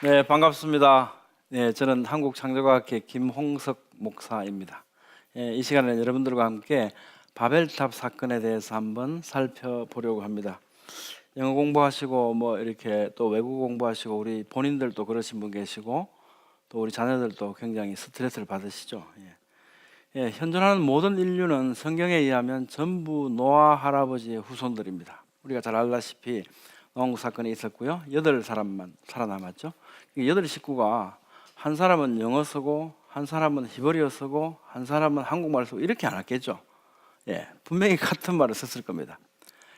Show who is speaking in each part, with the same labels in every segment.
Speaker 1: 네, 반갑습니다. 네, 저는 한국창조과학회 김홍석 목사입니다. 이 시간에는 여러분들과 함께 바벨탑 사건에 대해서 한번 살펴보려고 합니다. 영어 공부하시고 뭐 이렇게 또 외국어 공부하시고 우리 본인들도 그러신 분 계시고 또 우리 자녀들도 굉장히 스트레스를 받으시죠. 현존하는 모든 인류는 성경에 의하면 전부 노아 할아버지의 후손들입니다. 우리가 잘 알다시피 노아왕국 사건이 있었고요. 8사람만 살아남았죠. 8 식구가 한 사람은 영어 쓰고 한 사람은 히브리어 쓰고 한 사람은 한국말 쓰고 이렇게 안 했겠죠. 분명히 같은 말을 썼을 겁니다.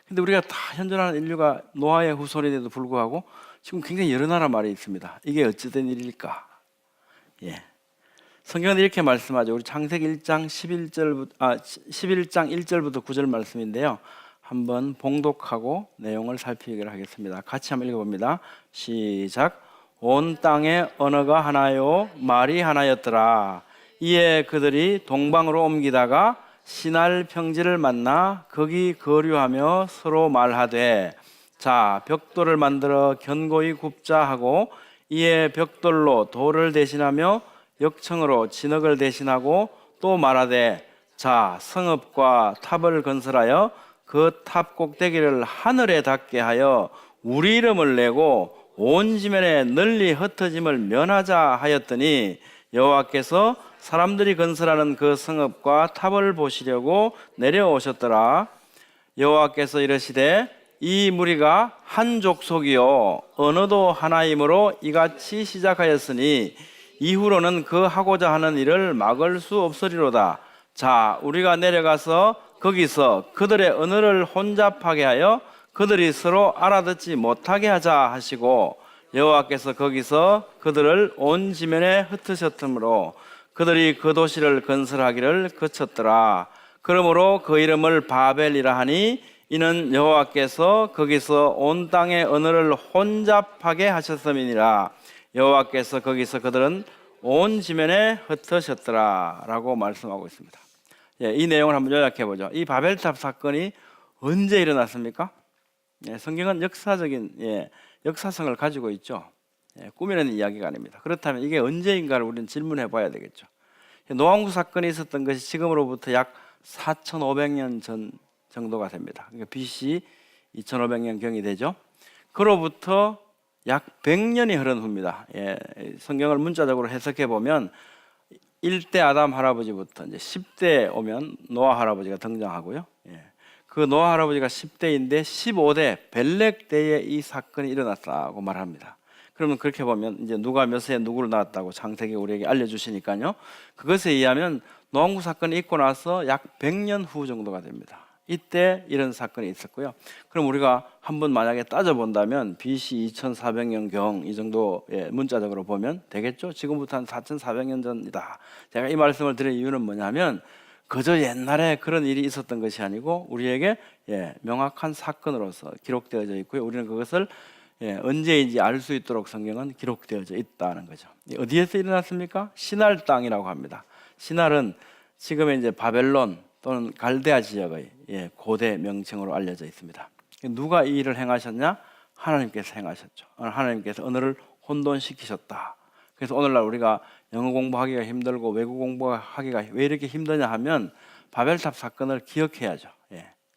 Speaker 1: 근데 우리가 다 현존하는 인류가 노아의 후손인데도 불구하고 지금 굉장히 여러 나라 말이 있습니다. 이게 어찌된 일일까? 성경은 이렇게 말씀하죠. 우리 창세기 1장 11장 1절부터 9절 말씀인데요. 한번 봉독하고 내용을 살피기를 하겠습니다. 같이 한번 읽어봅니다. 시작. 온 땅의 언어가 하나요 말이 하나였더라. 이에 그들이 동방으로 옮기다가 시날 평지를 만나 거기 거류하며 서로 말하되 자 벽돌을 만들어 견고히 굽자 하고 이에 벽돌로 돌을 대신하며 역청으로 진흙을 대신하고 또 말하되 자 성읍과 탑을 건설하여 그 탑 꼭대기를 하늘에 닿게 하여 우리 이름을 내고 온 지면에 널리 흩어짐을 면하자 하였더니 여호와께서 사람들이 건설하는 그 성읍과 탑을 보시려고 내려오셨더라. 여호와께서 이르시되 이 무리가 한 족속이요 언어도 하나이므로 이같이 시작하였으니 이후로는 그 하고자 하는 일을 막을 수 없으리로다. 자 우리가 내려가서 거기서 그들의 언어를 혼잡하게 하여 그들이 서로 알아듣지 못하게 하자 하시고 여호와께서 거기서 그들을 온 지면에 흩으셨으므로 그들이 그 도시를 건설하기를 그쳤더라. 그러므로 그 이름을 바벨이라 하니 이는 여호와께서 거기서 온 땅의 언어를 혼잡하게 하셨음이니라. 여호와께서 거기서 그들은 온 지면에 흩으셨더라 라고 말씀하고 있습니다. 이 내용을 한번 요약해 보죠. 이 바벨탑 사건이 언제 일어났습니까? 성경은 역사적인 역사성을 가지고 있죠. 꾸며내는 이야기가 아닙니다. 그렇다면 이게 언제인가를 우리는 질문해 봐야 되겠죠. 노아왕국 사건이 있었던 것이 지금으로부터 약 4,500년 전 정도가 됩니다. 그러니까 BC 2,500년 경이 되죠. 그로부터 약 100년이 흐른 후입니다. 성경을 문자적으로 해석해 보면 1대 아담 할아버지부터 이제 10대 오면 노아 할아버지가 등장하고요. 그 노아 할아버지가 10대인데 15대 벨렉 때에 이 사건이 일어났다고 말합니다. 그러면 그렇게 보면 이제 누가 몇 세에 누구를 낳았다고 창세기 우리에게 알려주시니까요. 그것에 의하면 노아왕국 사건이 있고 나서 약 100년 후 정도가 됩니다. 이때 이런 사건이 있었고요. 그럼 우리가 한번 만약에 따져본다면 BC 2400년경 이 정도 문자적으로 보면 되겠죠. 지금부터 한 4400년 전이다. 제가 이 말씀을 드린 이유는 뭐냐면 그저 옛날에 그런 일이 있었던 것이 아니고 우리에게 명확한 사건으로서 기록되어져 있고요. 우리는 그것을 언제인지 알 수 있도록 성경은 기록되어져 있다는 거죠. 어디에서 일어났습니까? 시날 땅이라고 합니다. 시날은 지금의 이제 바벨론 또는 갈대아 지역의 고대 명칭으로 알려져 있습니다. 누가 이 일을 행하셨냐? 하나님께서 행하셨죠. 하나님께서 언어를 혼돈시키셨다. 그래서 오늘날 우리가 영어 공부하기가 힘들고 외국 공부하기가 왜 이렇게 힘드냐 하면 바벨탑 사건을 기억해야죠.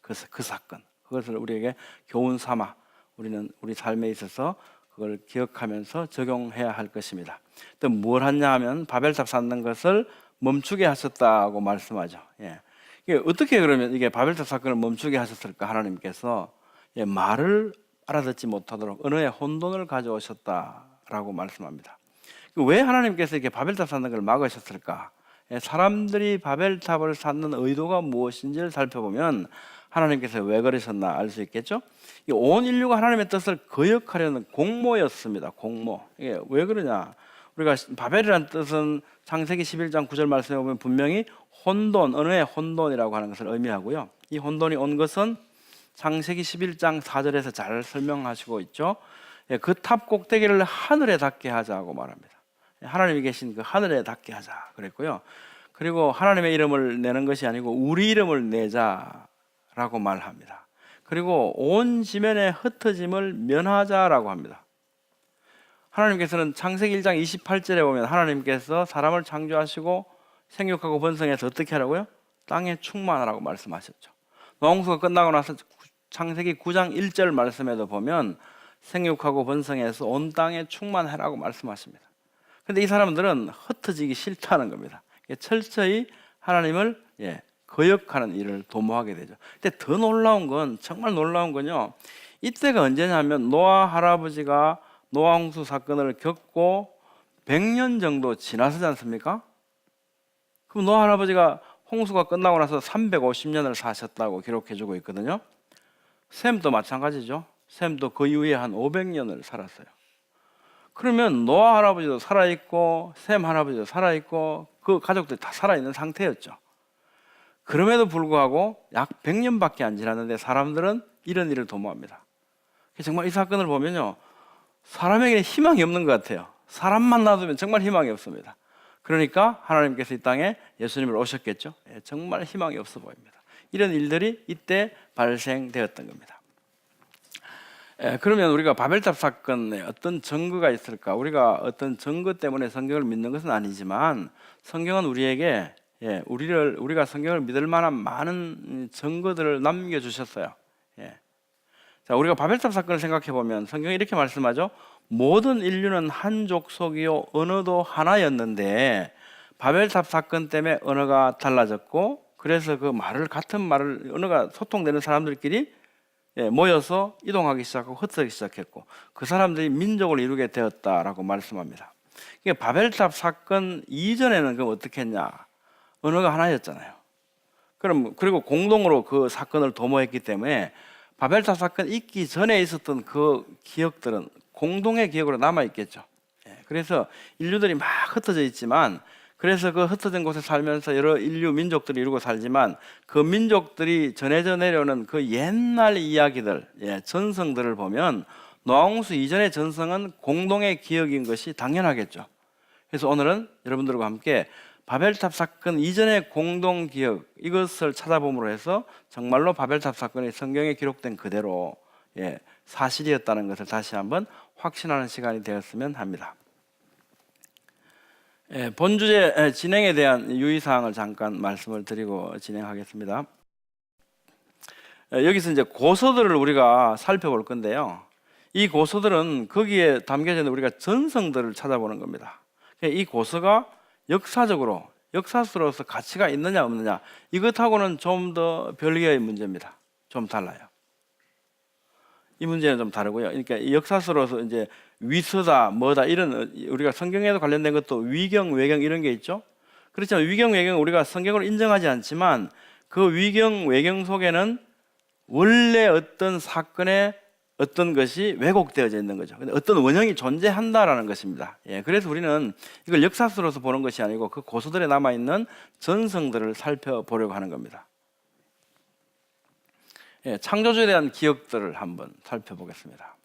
Speaker 1: 그 사건. 그것을 우리에게 교훈 삼아 우리는 우리 삶에 있어서 그걸 기억하면서 적용해야 할 것입니다. 또 뭘 하냐 하면 바벨탑 쌓는 것을 멈추게 하셨다고 말씀하죠. 이게 어떻게 그러면 이게 바벨탑 사건을 멈추게 하셨을까? 하나님께서 말을 알아듣지 못하도록 언어의 혼돈을 가져오셨다라고 말씀합니다. 왜 하나님께서 이렇게 바벨탑 쌓는 걸 막으셨을까? 사람들이 바벨탑을 쌓는 의도가 무엇인지를 살펴보면 하나님께서 왜 그러셨나 알 수 있겠죠? 온 인류가 하나님의 뜻을 거역하려는 공모였습니다. 공모. 이게 왜 그러냐? 우리가 바벨이라는 뜻은 창세기 11장 9절 말씀에 보면 분명히 혼돈, 언어의 혼돈이라고 하는 것을 의미하고요. 이 혼돈이 온 것은 창세기 11장 4절에서 잘 설명하시고 있죠. 그 탑 꼭대기를 하늘에 닿게 하자고 말합니다. 하나님이 계신 그 하늘에 닿게 하자 그랬고요. 그리고 하나님의 이름을 내는 것이 아니고 우리 이름을 내자라고 말합니다. 그리고 온 지면에 흩어짐을 면하자라고 합니다. 하나님께서는 창세기 1장 28절에 보면 하나님께서 사람을 창조하시고 생육하고 번성해서 어떻게 하라고요? 땅에 충만하라고 말씀하셨죠. 노홍수가 끝나고 나서 창세기 9장 1절 말씀에도 보면 생육하고 번성해서 온 땅에 충만하라고 말씀하십니다. 근데 이 사람들은 흩어지기 싫다는 겁니다. 철저히 하나님을 거역하는 일을 도모하게 되죠. 근데 더 놀라운 건, 정말 놀라운 건요, 이때가 언제냐면 노아 할아버지가 노아 홍수 사건을 겪고 100년 정도 지나서지 않습니까? 그럼 노아 할아버지가 홍수가 끝나고 나서 350년을 사셨다고 기록해주고 있거든요. 셈도 마찬가지죠. 셈도 그 이후에 한 500년을 살았어요. 그러면 노아 할아버지도 살아있고 셈 할아버지도 살아있고 그 가족들이 다 살아있는 상태였죠. 그럼에도 불구하고 약 100년밖에 안 지났는데 사람들은 이런 일을 도모합니다. 정말 이 사건을 보면요, 사람에게는 희망이 없는 것 같아요. 사람만 놔두면 정말 희망이 없습니다. 그러니까 하나님께서 이 땅에 예수님을 오셨겠죠. 정말 희망이 없어 보입니다. 이런 일들이 이때 발생되었던 겁니다. 그러면 우리가 바벨탑 사건에 어떤 증거가 있을까? 우리가 어떤 증거 때문에 성경을 믿는 것은 아니지만 성경은 우리에게 우리가 성경을 믿을 만한 많은 증거들을 남겨주셨어요. 자, 우리가 바벨탑 사건을 생각해 보면 성경이 이렇게 말씀하죠. 모든 인류는 한 족속이요 언어도 하나였는데 바벨탑 사건 때문에 언어가 달라졌고, 그래서 그 같은 말을 언어가 소통되는 사람들끼리 모여서 이동하기 시작하고 흩어지기 시작했고, 그 사람들이 민족을 이루게 되었다라고 말씀합니다. 그러니까 바벨탑 사건 이전에는 그럼 어떻게 했냐? 언어가 하나였잖아요. 그리고 공동으로 그 사건을 도모했기 때문에 바벨탑 사건 있기 전에 있었던 그 기억들은 공동의 기억으로 남아있겠죠. 그래서 인류들이 막 흩어져 있지만, 그래서 그 흩어진 곳에 살면서 여러 인류 민족들이 이루고 살지만 그 민족들이 전해져 내려오는 그 옛날 이야기들, 전성들을 보면 노아홍수 이전의 전성은 공동의 기억인 것이 당연하겠죠. 그래서 오늘은 여러분들과 함께 바벨탑 사건 이전의 공동 기억, 이것을 찾아봄으로 해서 정말로 바벨탑 사건이 성경에 기록된 그대로 사실이었다는 것을 다시 한번 확신하는 시간이 되었으면 합니다. 본주제 진행에 대한 유의사항을 잠깐 말씀을 드리고 진행하겠습니다. 여기서 이제 고서들을 우리가 살펴볼 건데요, 이 고서들은 거기에 담겨져 있는 우리가 전성들을 찾아보는 겁니다. 이 고서가 역사서로서 가치가 있느냐 없느냐, 이것하고는 좀 더 별개의 문제입니다. 좀 달라요. 이 문제는 좀 다르고요. 그러니까 역사서로서 이제 위서다 뭐다 이런, 우리가 성경에도 관련된 것도 위경 외경 이런 게 있죠. 그렇지만 위경 외경 우리가 성경으로 인정하지 않지만 그 위경 외경 속에는 원래 어떤 사건의 어떤 것이 왜곡되어져 있는 거죠. 근데 어떤 원형이 존재한다라는 것입니다. 그래서 우리는 이걸 역사서로서 보는 것이 아니고 그 고서들에 남아있는 전성들을 살펴보려고 하는 겁니다. 창조주에 대한 기억들을 한번 살펴보겠습니다.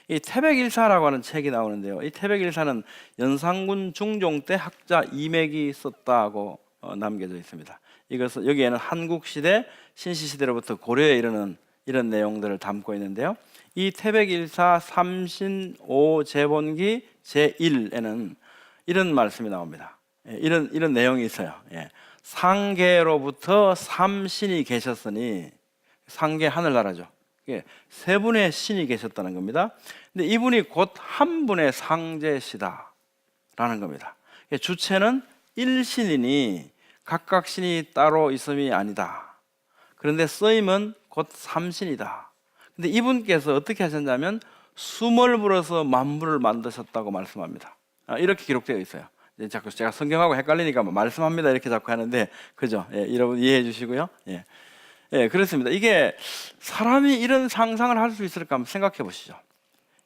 Speaker 1: 이 태백일사라고 하는 책이 나오는데요, 이 태백일사는 연산군 중종 때 학자 이맥이 썼다고 남겨져 있습니다. 이것은 여기에는 한국시대, 신시시대로부터 고려에 이르는 이런 내용들을 담고 있는데요, 이 태백일사 삼신오제본기 제1에는 이런 말씀이 나옵니다. 이런 내용이 있어요. 상계로부터 삼신이 계셨으니, 상계 하늘나라죠. 세 분의 신이 계셨다는 겁니다. 근데 이분이 곧 한 분의 상제시다라는 겁니다. 주체는 일신이니 각각 신이 따로 있음이 아니다. 그런데 쓰임은 곧 삼신이다. 근데 이분께서 어떻게 하셨냐면 숨을 불어서 만물을 만드셨다고 말씀합니다. 이렇게 기록되어 있어요. 자꾸 제가 성경하고 헷갈리니까 말씀합니다 이렇게 자꾸 하는데, 그죠? 여러분 이해해 주시고요. 그렇습니다. 이게 사람이 이런 상상을 할 수 있을까 한번 생각해 보시죠.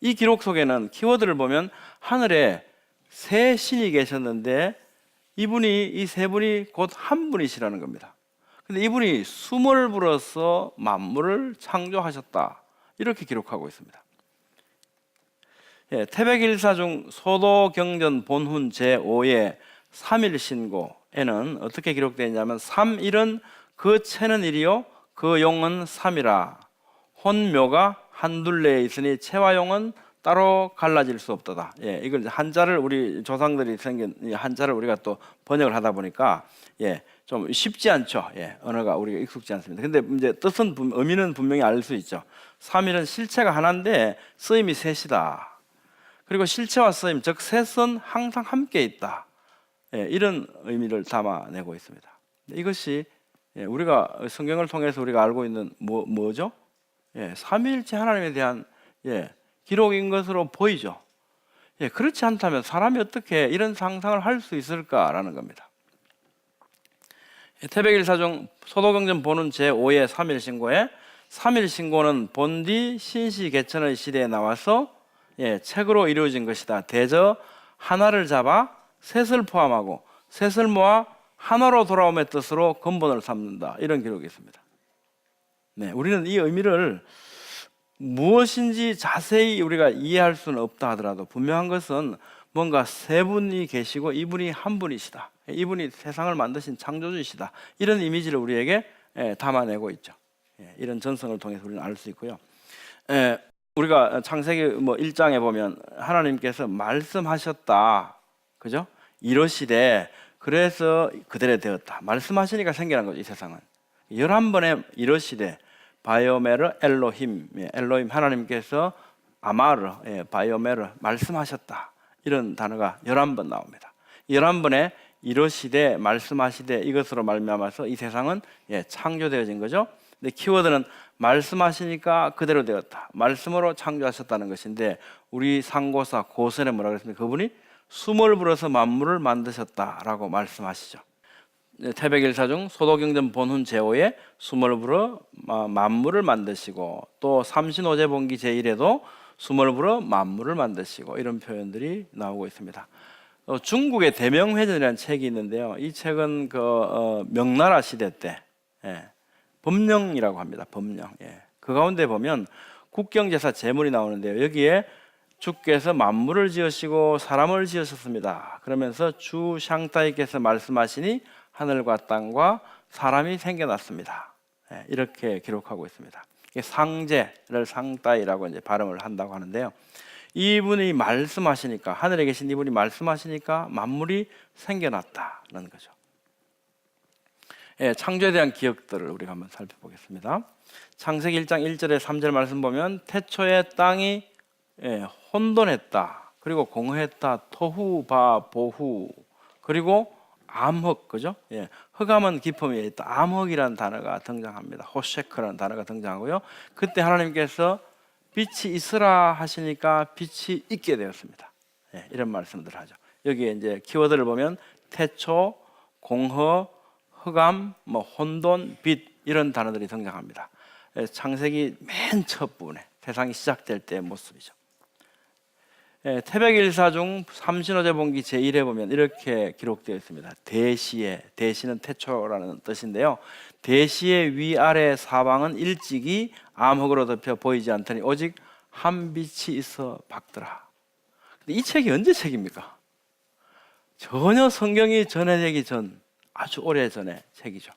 Speaker 1: 이 기록 속에는 키워드를 보면 하늘에 세 신이 계셨는데 이 세 분이 곧 한 분이시라는 겁니다. 근데 이분이 숨을 불어서 만물을 창조하셨다, 이렇게 기록하고 있습니다. 태백일사 중 소도경전 본훈 제5의 3일 신고에는 어떻게 기록되어 있냐면, 3일은 그 채는 일이요 그 용은 3이라 혼묘가 한둘레에 있으니 채와 용은 따로 갈라질 수 없도다. 예, 이걸 한자를 우리 조상들이 생긴 이 한자를 우리가 또 번역을 하다 보니까 예, 좀 쉽지 않죠. 예, 언어가 우리가 익숙지 않습니다. 근데 이제 뜻은 의미는 분명히 알 수 있죠. 삼일은 실체가 하나인데 쓰임이 셋이다. 그리고 실체와 쓰임, 즉 셋은 항상 함께 있다. 예, 이런 의미를 담아내고 있습니다. 이것이 예, 우리가 성경을 통해서 우리가 알고 있는 뭐죠? 예, 삼위일체 하나님에 대한 예, 기록인 것으로 보이죠. 예, 그렇지 않다면 사람이 어떻게 이런 상상을 할 수 있을까라는 겁니다. 예, 태백일사중 소도경전 본문 제5의 삼일신고에 삼일신고는 본디 신시개천의 시대에 나와서 예, 책으로 이루어진 것이다. 대저 하나를 잡아 셋을 포함하고 셋을 모아 하나로 돌아옴의 뜻으로 근본을 삼는다. 이런 기록이 있습니다. 네, 우리는 이 의미를 무엇인지 자세히 우리가 이해할 수는 없다 하더라도 분명한 것은 뭔가 세 분이 계시고 이분이 한 분이시다. 이분이 세상을 만드신 창조주이시다. 이런 이미지를 우리에게 담아내고 있죠. 이런 전성을 통해서 우리는 알 수 있고요. 우리가 창세기 1장에 보면 하나님께서 말씀하셨다. 그죠? 이러시되 그래서 그대로 되었다. 말씀하시니까 생겨난 거죠. 이 세상은 11번의 이러시되 바이오메르 엘로힘, 엘로힘 하나님께서 아마르, 바이오메르 말씀하셨다. 이런 단어가 11번 나옵니다. 11번에 이러시되 말씀하시되 이것으로 말미암아서 이 세상은 창조되어진 거죠. 근데 키워드는 말씀하시니까 그대로 되었다. 말씀으로 창조하셨다는 것인데 우리 상고사 고선에 뭐라고 했습니까? 그분이 숨을 불어서 만물을 만드셨다라고 말씀하시죠. 태백일사중 소도경전 본훈 제5에 숨을 불어 만물을 만드시고 또 삼신오제본기 제1에도 숨을 불어 만물을 만드시고 이런 표현들이 나오고 있습니다. 중국의 대명회전이라는 책이 있는데요. 이 책은 명나라 시대 때 법령이라고 합니다. 법령. 그 가운데 보면 국경제사 제물이 나오는데요. 여기에 주께서 만물을 지으시고 사람을 지으셨습니다. 그러면서 주 샹따이께서 말씀하시니 하늘과 땅과 사람이 생겨났습니다. 이렇게 기록하고 있습니다. 상제를 상따이라고 이제 발음을 한다고 하는데요. 이분이 말씀하시니까 하늘에 계신 이분이 말씀하시니까 만물이 생겨났다는 거죠. 창조에 대한 기억들을 우리가 한번 살펴보겠습니다. 창세기 1장 1절에 3절 말씀 보면 태초에 땅이 혼돈했다. 그리고 공허했다. 토후 바보후. 그리고 암흑, 그죠? 흑암은 기품이 있다. 암흑이라는 단어가 등장합니다. 호셰크라는 단어가 등장하고요. 그때 하나님께서 빛이 있으라 하시니까 빛이 있게 되었습니다. 이런 말씀들을 하죠. 여기에 이제 키워드를 보면 태초, 공허, 흑암, 혼돈, 빛 이런 단어들이 등장합니다. 창세기 맨 첫 부분에 세상이 시작될 때의 모습이죠. 태백일사중 삼신오제본기 제1에 보면 이렇게 기록되어 있습니다. 대시에, 대시는 태초라는 뜻인데요. 대시의 위아래 사방은 일찍이 암흑으로 덮여 보이지 않더니 오직 한 빛이 있어 밝더라. 이 책이 언제 책입니까? 전혀 성경이 전해지기 전 아주 오래 전의 책이죠.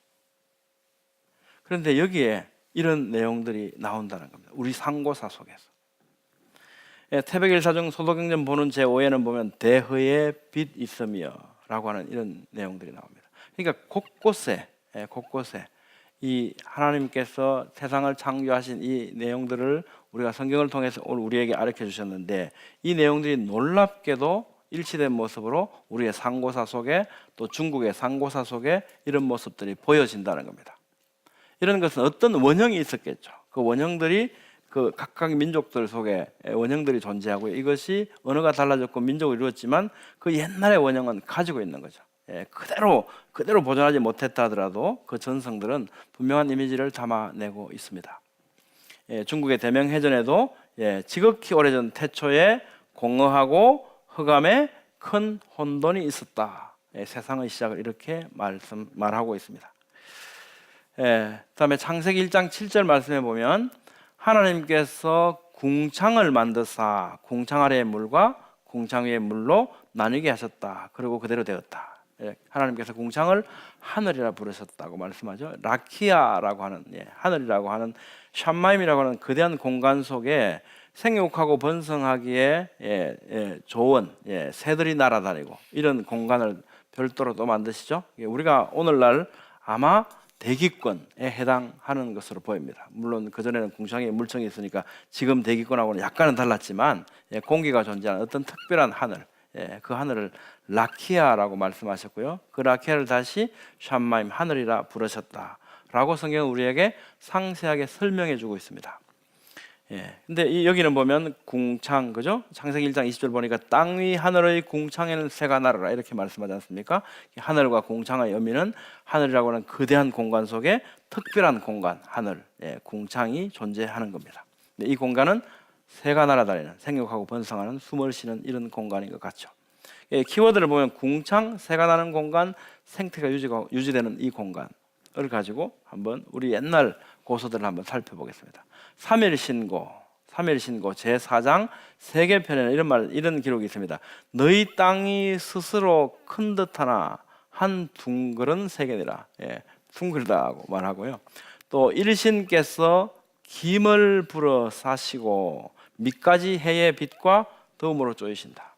Speaker 1: 그런데 여기에 이런 내용들이 나온다는 겁니다. 우리 상고사 속에서. 태백일사중 소도경전 본문 제5에는 보면 대허의 빛 있으며 라고 하는 이런 내용들이 나옵니다. 그러니까 곳곳에 이 하나님께서 세상을 창조하신 이 내용들을 우리가 성경을 통해서 오늘 우리에게 가르쳐 주셨는데 이 내용들이 놀랍게도 일치된 모습으로 우리의 상고사 속에 또 중국의 상고사 속에 이런 모습들이 보여진다는 겁니다. 이런 것은 어떤 원형이 있었겠죠. 그 원형들이 그 각각 민족들 속에 원형들이 존재하고요. 이것이 언어가 달라졌고 민족을 이루었지만 그 옛날의 원형은 가지고 있는 거죠. 그대로 보존하지 못했다 하더라도 그 전성들은 분명한 이미지를 담아내고 있습니다. 중국의 대명해전에도 지극히 오래전 태초에 공허하고 흑암에 큰 혼돈이 있었다. 세상의 시작을 이렇게 말하고 있습니다. 다음에 창세기 1장 7절 말씀해 보면 하나님께서 궁창을 만드사 궁창 아래의 물과 궁창 위의 물로 나뉘게 하셨다. 그리고 그대로 되었다. 하나님께서 궁창을 하늘이라 부르셨다고 말씀하죠. 라키아라고 하는 하늘이라고 하는 샴마임이라고 하는 거대한 공간 속에 생육하고 번성하기에 좋은 새들이 날아다니고 이런 공간을 별도로 또 만드시죠. 우리가 오늘날 아마 대기권에 해당하는 것으로 보입니다. 물론 그전에는 궁창에 물청이 있으니까 지금 대기권하고는 약간은 달랐지만 공기가 존재하는 어떤 특별한 하늘, 그 하늘을 라키아라고 말씀하셨고요. 그 라키아를 다시 샴마임 하늘이라 부르셨다라고 성경은 우리에게 상세하게 설명해 주고 있습니다. 근데 여기는 보면 궁창, 그죠? 창세기 1장 20절 보니까 땅 위 하늘의 궁창에는 새가 날아라 이렇게 말씀하지 않습니까? 하늘과 궁창의 의미는 하늘이라고 하는 거대한 공간 속에 특별한 공간, 하늘, 궁창이 존재하는 겁니다. 근데 이 공간은 새가 날아다니는, 생육하고 번성하는, 숨을 쉬는 이런 공간인 것 같죠. 키워드를 보면 궁창, 새가 나는 공간, 생태가 유지되는 이 공간을 가지고 한번 우리 옛날 고서들을 한번 살펴보겠습니다. 3일 신고 제4장 세계편에는 이런 기록이 있습니다. 너희 땅이 스스로 큰 듯하나 한 둥글은 세계니라. 둥글다고 말하고요. 또 일신께서 김을 불어 사시고 밑까지 해의 빛과 더움으로 쪼이신다.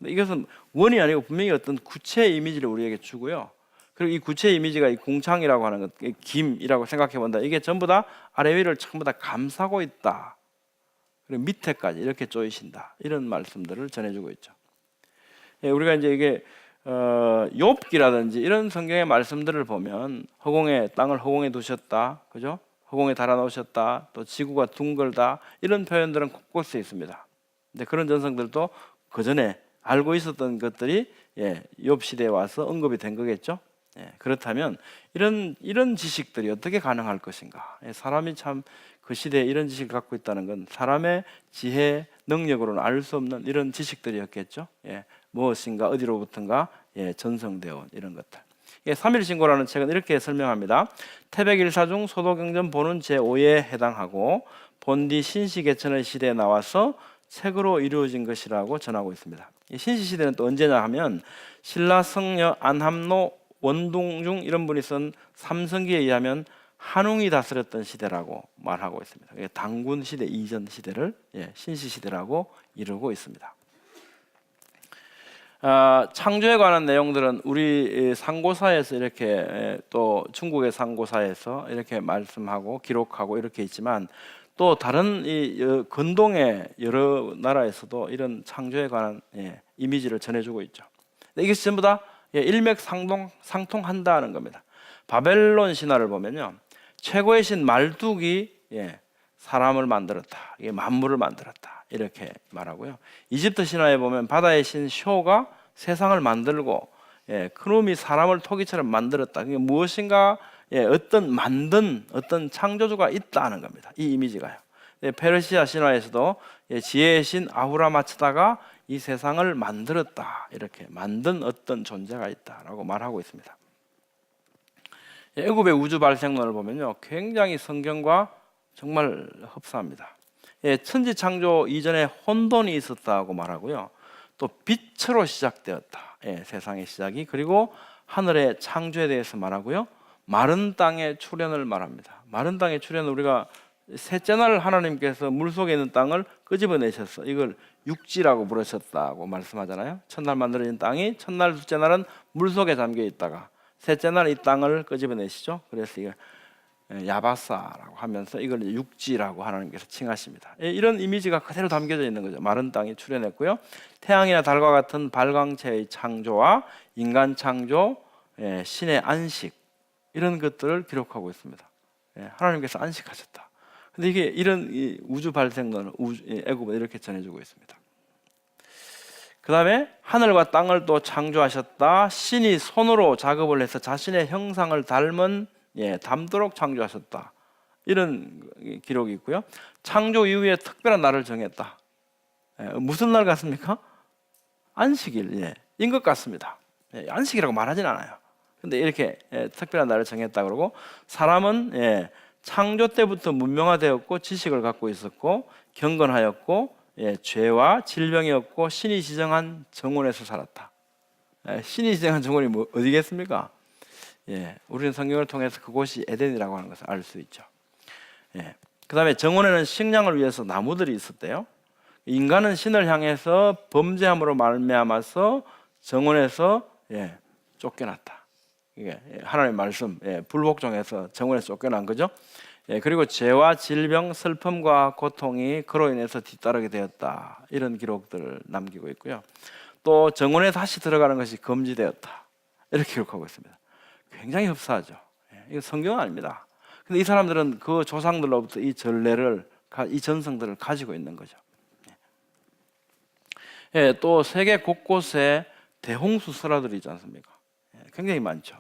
Speaker 1: 이것은 원이 아니고 분명히 어떤 구체의 이미지를 우리에게 주고요. 그리고 이 구체 이미지가 이 궁창이라고 하는 것, 김이라고 생각해 본다. 이게 전부 다 아래 위를 전부 다 감싸고 있다. 그리고 밑에까지 이렇게 쪼이신다. 이런 말씀들을 전해주고 있죠. 우리가 이제 이게 욥기라든지 이런 성경의 말씀들을 보면 땅을 허공에 두셨다, 그죠? 허공에 달아놓으셨다, 또 지구가 둥글다 이런 표현들은 곳곳에 있습니다. 근데 그런 전성들도 그 전에 알고 있었던 것들이 욥 시대에 와서 언급이 된 거겠죠. 그렇다면 이런 지식들이 어떻게 가능할 것인가? 사람이 참 그 시대에 이런 지식을 갖고 있다는 건 사람의 지혜, 능력으로는 알 수 없는 이런 지식들이었겠죠. 무엇인가 어디로부턴가 전성되어 온 이런 것들. 3일 신고라는 책은 이렇게 설명합니다. 태백일사 중 소도경전 보는 제5에 해당하고 본디 신시개천의 시대에 나와서 책으로 이루어진 것이라고 전하고 있습니다. 신시시대는 또 언제냐 하면 신라성녀 안함노 원동중 이런 분이 쓴 삼성기에 의하면 한웅이 다스렸던 시대라고 말하고 있습니다. 당군 시대 이전 시대를 신시시대라고 이루고 있습니다. 창조에 관한 내용들은 우리 상고사에서 이렇게 또 중국의 상고사에서 이렇게 말씀하고 기록하고 이렇게 있지만 또 다른 근동의 여러 나라에서도 이런 창조에 관한 이미지를 전해주고 있죠. 이것이 전부 다 일맥상통한다는 겁니다. 바벨론 신화를 보면요, 최고의 신 말뚝이 사람을 만들었다, 만물을 만들었다 이렇게 말하고요. 이집트 신화에 보면 바다의 신 쇼가 세상을 만들고 그놈이 사람을 토기처럼 만들었다. 그게 무엇인가 어떤 창조주가 있다는 겁니다. 이 이미지가요. 페르시아 신화에서도 지혜의 신 아후라 마츠다가 이 세상을 만들었다, 이렇게 만든 어떤 존재가 있다라고 말하고 있습니다. 애굽의 우주 발생론을 보면요, 굉장히 성경과 정말 흡사합니다. 천지 창조 이전에 혼돈이 있었다고 말하고요, 또 빛으로 시작되었다, 세상의 시작이. 그리고 하늘의 창조에 대해서 말하고요, 마른 땅의 출현을 말합니다. 마른 땅의 출현은 우리가 셋째 날 하나님께서 물속에 있는 땅을 끄집어내셔서 이걸 육지라고 부르셨다고 말씀하잖아요. 첫날 만들어진 땅이 첫날, 둘째 날은 물속에 잠겨 있다가 셋째 날 이 땅을 끄집어내시죠. 그래서 이걸 야바사라고 하면서 이걸 육지라고 하나님께서 칭하십니다. 이런 이미지가 그대로 담겨져 있는 거죠. 마른 땅이 출현했고요, 태양이나 달과 같은 발광체의 창조와 인간 창조, 신의 안식, 이런 것들을 기록하고 있습니다. 하나님께서 안식하셨다. 근데 이게 이런 우주 발생론을 애굽은 이렇게 전해주고 있습니다. 그 다음에 하늘과 땅을 또 창조하셨다. 신이 손으로 작업을 해서 자신의 형상을 닮도록 창조하셨다. 이런 기록이 있고요. 창조 이후에 특별한 날을 정했다. 무슨 날 같습니까? 안식일, 인 것 같습니다. 안식이라고 말하진 않아요. 근데 이렇게 특별한 날을 정했다 그러고, 사람은 창조 때부터 문명화되었고 지식을 갖고 있었고 경건하였고 죄와 질병이 없고 신이 지정한 정원에서 살았다. 신이 지정한 정원이 어디겠습니까? 우리는 성경을 통해서 그곳이 에덴이라고 하는 것을 알 수 있죠. 그 다음에 정원에는 식량을 위해서 나무들이 있었대요. 인간은 신을 향해서 범죄함으로 말미암아서 정원에서 쫓겨났다. 이게 하나님의 말씀, 불복종해서 정원에서 쫓겨난 거죠. 그리고 죄와 질병, 슬픔과 고통이 그로 인해서 뒤따르게 되었다. 이런 기록들을 남기고 있고요. 또 정원에 다시 들어가는 것이 금지되었다. 이렇게 기록하고 있습니다. 굉장히 흡사하죠. 이거 성경은 아닙니다. 근데 이 사람들은 그 조상들로부터 이 전례를, 이 전성들을 가지고 있는 거죠. 또 세계 곳곳에 대홍수 설화들이 있지 않습니까? 굉장히 많죠.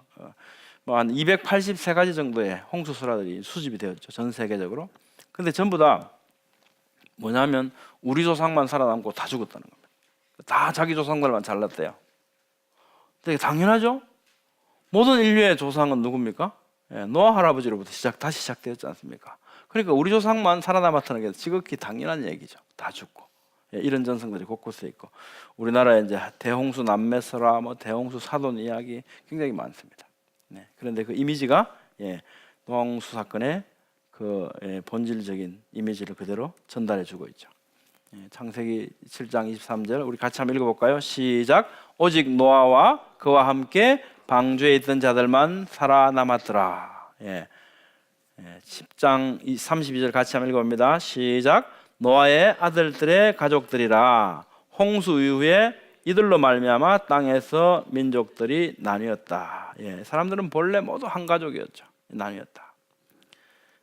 Speaker 1: 뭐 한 283가지 정도의 홍수 설화들이 수집이 되었죠. 전 세계적으로. 근데 전부 다 뭐냐면 우리 조상만 살아남고 다 죽었다는 겁니다. 다 자기 조상들만 잘났대요. 되게 당연하죠? 모든 인류의 조상은 누굽니까? 노아 할아버지로부터 다시 시작되었지 않습니까? 그러니까 우리 조상만 살아남았다는 게 지극히 당연한 얘기죠. 다 죽고. 이런 전성들이 곳곳에 있고, 우리나라에 이제 대홍수 남매설화, 뭐 대홍수 사돈 이야기 굉장히 많습니다. 그런데 그 이미지가 노홍수 사건의 그 본질적인 이미지를 그대로 전달해주고 있죠. 창세기 7장 23절 우리 같이 한번 읽어볼까요? 시작. 오직 노아와 그와 함께 방주에 있던 자들만 살아남았더라. 10장 32절 같이 한번 읽어봅니다. 시작. 노아의 아들들의 가족들이라. 홍수 이후에 이들로 말미암아 땅에서 민족들이 나뉘었다. 사람들은 본래 모두 한 가족이었죠. 나뉘었다.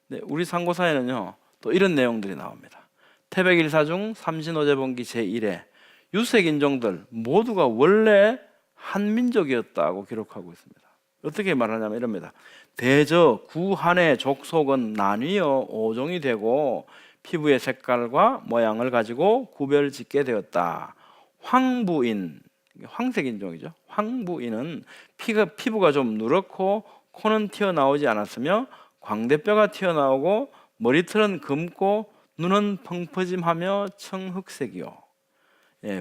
Speaker 1: 네, 우리 상고사에는요 또 이런 내용들이 나옵니다. 태백일사 중 삼신오제본기 제1에 유색인종들 모두가 원래 한 민족이었다고 기록하고 있습니다. 어떻게 말하냐면 이럽니다. 대저 구한의 족속은 나뉘어 5종이 되고 피부의 색깔과 모양을 가지고 구별짓게 되었다. 황부인, 황색인종이죠. 황부인은 피부가 좀 누렇고 코는 튀어나오지 않았으며 광대뼈가 튀어나오고 머리털은 검고 눈은 펑퍼짐하며 청흑색이요.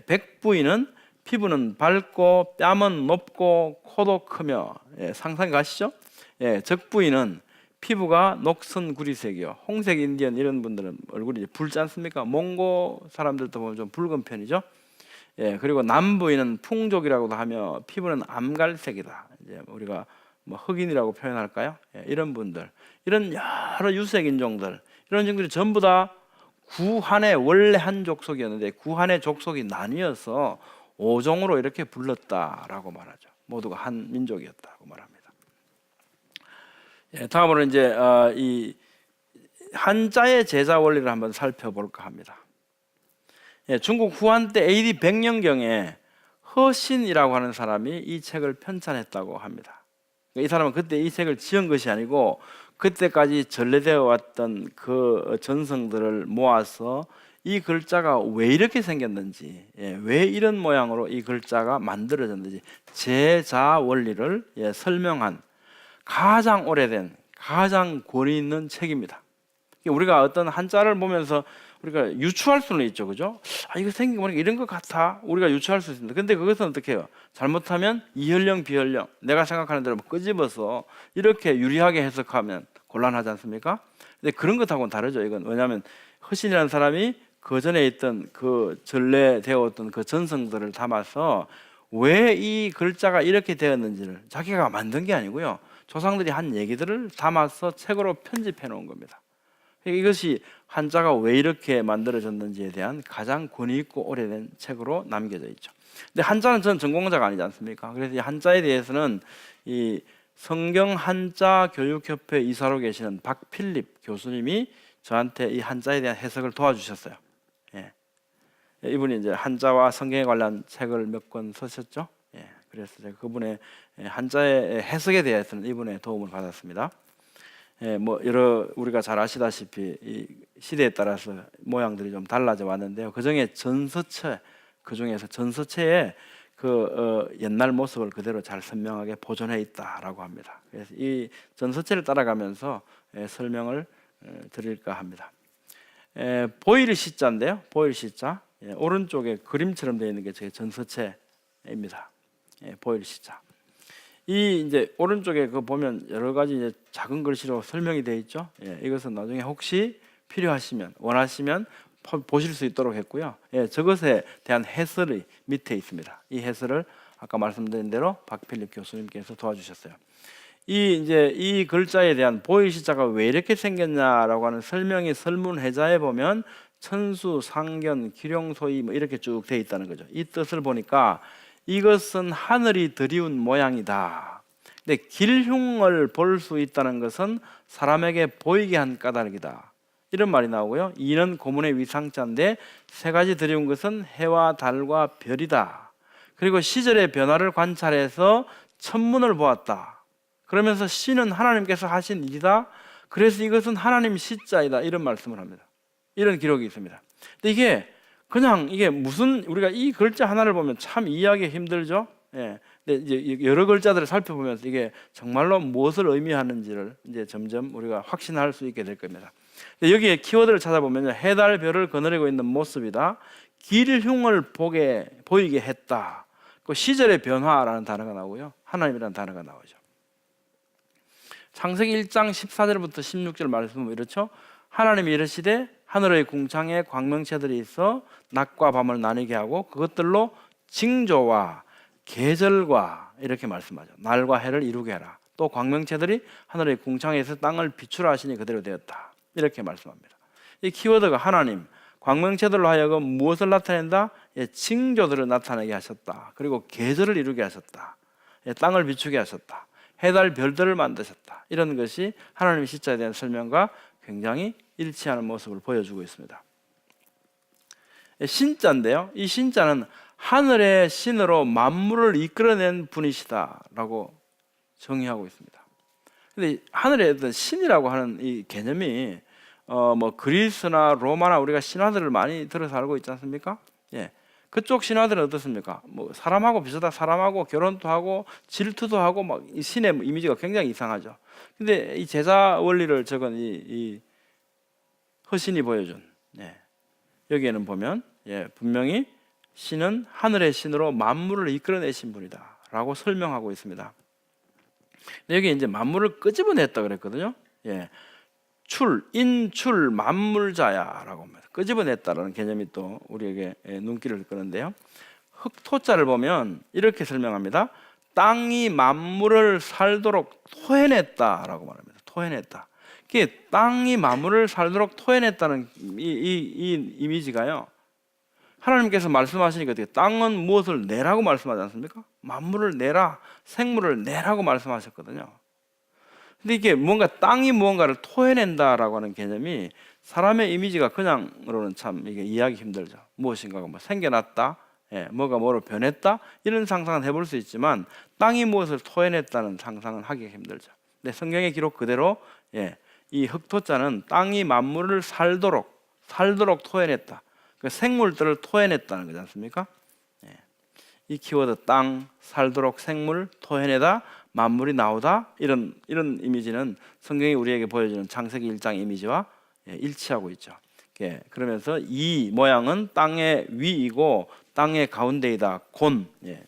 Speaker 1: 백부인은 피부는 밝고 뺨은 높고 코도 크며, 상상이 가시죠? 적부인은 피부가 녹슨 구리색이요. 홍색 인디언 이런 분들은 얼굴이 붉지 않습니까? 몽고 사람들도 보면 좀 붉은 편이죠. 그리고 남부인은 풍족이라고도 하며 피부는 암갈색이다. 이제 우리가 뭐 흑인이라고 표현할까요? 이런 분들, 이런 여러 유색 인종들, 이런 인종들이 전부 다 구한의 원래 한 족속이었는데 구한의 족속이 나뉘어서 5종으로 이렇게 불렀다라고 말하죠. 모두가 한 민족이었다고 말합니다. 다음으로 이제 이 한자의 제자 원리를 한번 살펴볼까 합니다. 중국 후한 때 AD 100년경에 허신이라고 하는 사람이 이 책을 편찬했다고 합니다. 이 사람은 그때 이 책을 지은 것이 아니고 그때까지 전래되어 왔던 그 전성들을 모아서 이 글자가 왜 이렇게 생겼는지, 왜 이런 모양으로 이 글자가 만들어졌는지 제자 원리를 설명한 가장 오래된, 가장 권위 있는 책입니다. 우리가 어떤 한자를 보면서 우리가 유추할 수는 있죠, 그죠? 이거 생긴 거 보니까 이런 것 같아. 우리가 유추할 수 있습니다. 근데 그것은 어떻게 해요? 잘못하면 이현령, 비현령, 내가 생각하는 대로 끄집어서 이렇게 유리하게 해석하면 곤란하지 않습니까? 근데 그런 것하고는 다르죠. 이건 왜냐하면 허신이라는 사람이 그 전에 있던 그 전래되었던 그 전성들을 담아서 왜 이 글자가 이렇게 되었는지를 자기가 만든 게 아니고요. 조상들이 한 얘기들을 담아서 책으로 편집해 놓은 겁니다. 이것이 한자가 왜 이렇게 만들어졌는지에 대한 가장 권위 있고 오래된 책으로 남겨져 있죠. 근데 한자는 전 전공자가 아니지 않습니까? 그래서 이 한자에 대해서는 이 성경 한자 교육협회 이사로 계시는 박필립 교수님이 저한테 이 한자에 대한 해석을 도와주셨어요. 이분이 이제 한자와 성경에 관련 책을 몇 권 쓰셨죠. 그래서 제가 그분의 한자의 해석에 대해서는 이분의 도움을 받았습니다. 뭐 여러 우리가 잘 아시다시피 이 시대에 따라서 모양들이 좀 달라져 왔는데요. 그중에 전서체, 그중에서 전서체에 그 옛날 모습을 그대로 잘 선명하게 보존해 있다라고 합니다. 그래서 이 전서체를 따라가면서 설명을 드릴까 합니다. 보일 시자인데요. 보일 시자, 오른쪽에 그림처럼 되어 있는 게 제 전서체입니다. 보일 시자. 이 이제 오른쪽에 그 보면 여러 가지 이제 작은 글씨로 설명이 되어 있죠. 이것은 나중에 혹시 필요하시면 원하시면 보실 수 있도록 했고요. 예, 저것에 대한 해설이 밑에 있습니다. 이 해설을 아까 말씀드린 대로 박필립 교수님께서 도와주셨어요. 이 글자에 대한 보이시자가 왜 이렇게 생겼냐라고 하는 설명이 설문해자에 보면 천수, 상견, 기룡소이 뭐 이렇게 쭉 돼 있다는 거죠. 이 뜻을 보니까 이것은 하늘이 드리운 모양이다. 근데 길흉을 볼 수 있다는 것은 사람에게 보이게 한 까닭이다. 이런 말이 나오고요. 이는 고문의 위상자인데 세 가지 드리운 것은 해와 달과 별이다. 그리고 시절의 변화를 관찰해서 천문을 보았다. 그러면서 시는 하나님께서 하신 일이다. 그래서 이것은 하나님 시자이다. 이런 말씀을 합니다. 이런 기록이 있습니다. 근데 이게 무슨 우리가 이 글자 하나를 보면 참 이해하기 힘들죠. 예. 근데 이제 여러 글자들을 살펴보면서 이게 정말로 무엇을 의미하는지를 이제 점점 우리가 확신할 수 있게 될 겁니다. 여기에 키워드를 찾아보면 해달 별을 거느리고 있는 모습이다. 길흉을 보이게 했다. 그 시절의 변화라는 단어가 나오고요. 하나님이라는 단어가 나오죠. 창세기 1장 14절부터 16절 말씀은 이렇죠. 하나님이 이르시되 하늘의 궁창에 광명체들이 있어 낮과 밤을 나뉘게 하고 그것들로 징조와 계절과 이렇게 말씀하죠. 날과 해를 이루게 하라. 또 광명체들이 하늘의 궁창에서 땅을 비추라 하시니 그대로 되었다. 이렇게 말씀합니다. 이 키워드가 하나님, 광명체들로 하여금 무엇을 나타낸다? 징조들을 나타내게 하셨다. 그리고 계절을 이루게 하셨다. 땅을 비추게 하셨다. 해달 별들을 만드셨다. 이런 것이 하나님의 시자에 대한 설명과 굉장히 일치하는 모습을 보여주고 있습니다. 신자인데요. 이 신자는 하늘의 신으로 만물을 이끌어낸 분이시다라고 정의하고 있습니다. 근데 하늘의 어떤 신이라고 하는 이 개념이 뭐 그리스나 로마나 우리가 신화들을 많이 들어서 알고 있지 않습니까? 예. 그쪽 신화들은 어떻습니까? 뭐 사람하고 비슷하다. 사람하고 결혼도 하고 질투도 하고 막 이 신의 이미지가 굉장히 이상하죠. 근데 이 제자 원리를 적은 이 허신이 보여준 여기에는 보면 분명히 신은 하늘의 신으로 만물을 이끌어내신 분이다라고 설명하고 있습니다. 여기 이제 만물을 끄집어냈다 그랬거든요. 인출 만물자야라고 합니다. 끄집어냈다라는 개념이 또 우리에게 눈길을 끄는데요. 흑토자를 보면 이렇게 설명합니다. 땅이 만물을 살도록 토해냈다라고 말합니다. 토해냈다. 이게 땅이 만물을 살도록 토해냈다는 이 이미지가요. 하나님께서 말씀하시니까 어떻게 땅은 무엇을 내라고 말씀하지 않습니까? 만물을 내라, 생물을 내라고 말씀하셨거든요. 근데 이게 뭔가 땅이 무언가를 토해낸다라고 하는 개념이 사람의 이미지가 그냥으로는 참 이게 이해하기 힘들죠. 무엇인가가 뭐 생겨났다, 뭐가 뭐로 변했다 이런 상상은 해볼 수 있지만 땅이 무엇을 토해냈다는 상상은 하기가 힘들죠. 근데 성경의 기록 그대로 이 흑토자는 땅이 만물을 살도록 토해냈다. 그 생물들을 토해냈다는 거지 않습니까? 이 키워드 땅, 살도록 생물, 토해내다, 만물이 나오다 이런 이미지는 성경이 우리에게 보여주는 창세기 1장 이미지와 일치하고 있죠. 그러면서 이 모양은 땅의 위이고 땅의 가운데이다. 곤,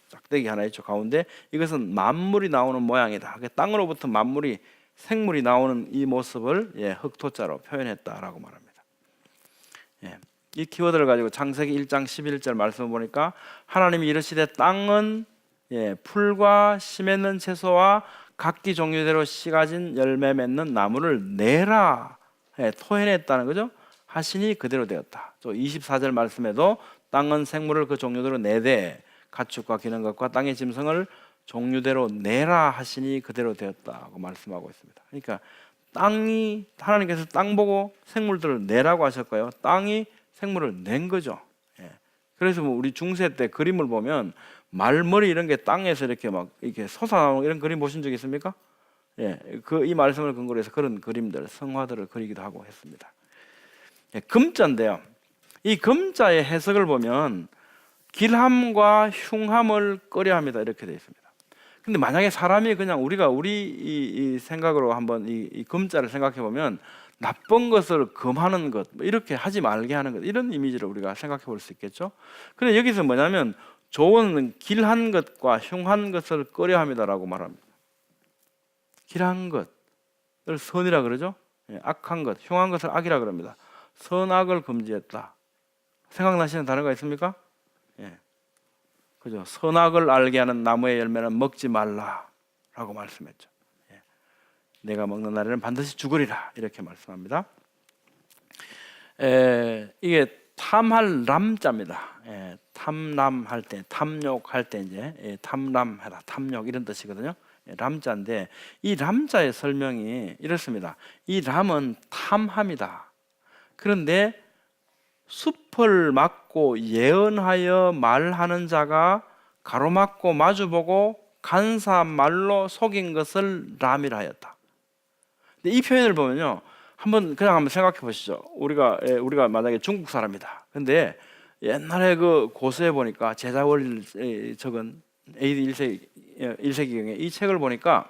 Speaker 1: 짝대기 하나 있죠. 가운데 이것은 만물이 나오는 모양이다. 땅으로부터 만물이 생물이 나오는 이 모습을 흑토자로 표현했다라고 말합니다. 이 키워드를 가지고 창세기 1장 11절 말씀을 보니까 하나님이 이르시되 땅은 풀과 씨 맺는 채소와 각기 종류대로 씨 가진 열매 맺는 나무를 내라 토해냈다는 거죠. 하시니 그대로 되었다. 또 24절 말씀에도 땅은 생물을 그 종류대로 내되 가축과 기는 것과 땅의 짐승을 종류대로 내라 하시니 그대로 되었다고 말씀하고 있습니다. 그러니까 하나님께서 땅 보고 생물들을 내라고 하셨고요. 땅이 생물을 낸 거죠. 그래서 뭐 우리 중세 때 그림을 보면 말머리 이런 게 땅에서 이렇게 막 이렇게 솟아나오는 이런 그림 보신 적 있습니까? 이 말씀을 근거로 해서 그런 그림들, 성화들을 그리기도 하고 했습니다. 금자인데요. 이 금자의 해석을 보면 길함과 흉함을 꺼려합니다. 이렇게 되어 있습니다. 근데 만약에 사람이 그냥 우리 이 생각으로 한번 이 금자를 생각해 보면 나쁜 것을 금하는 것 이렇게 하지 말게 하는 것 이런 이미지를 우리가 생각해 볼 수 있겠죠. 근데 여기서 뭐냐면 좋은 길한 것과 흉한 것을 꺼려합니다라고 말합니다. 길한 것을 선이라 그러죠. 악한 것, 흉한 것을 악이라 그럽니다. 선악을 금지했다. 생각나시는 단어가 있습니까? 예. 그죠? 선악을 알게 하는 나무의 열매는 먹지 말라라고 말씀했죠. 예. 내가 먹는 날에는 반드시 죽으리라 이렇게 말씀합니다. 이게 탐할 람자입니다. 탐람할 때, 탐욕할 때 이제 탐람하다, 탐욕 이런 뜻이거든요. 람자인데 이 람자의 설명이 이렇습니다. 이 람은 탐함이다. 그런데 숲을 막고 예언하여 말하는 자가 가로막고 마주보고 간사한 말로 속인 것을 람이라 하였다. 이 표현을 보면요, 한번 생각해 보시죠. 우리가 만약에 중국 사람이다. 근데 옛날에 그 고서에 보니까 제자월 적은 AD 1세기경에 이 책을 보니까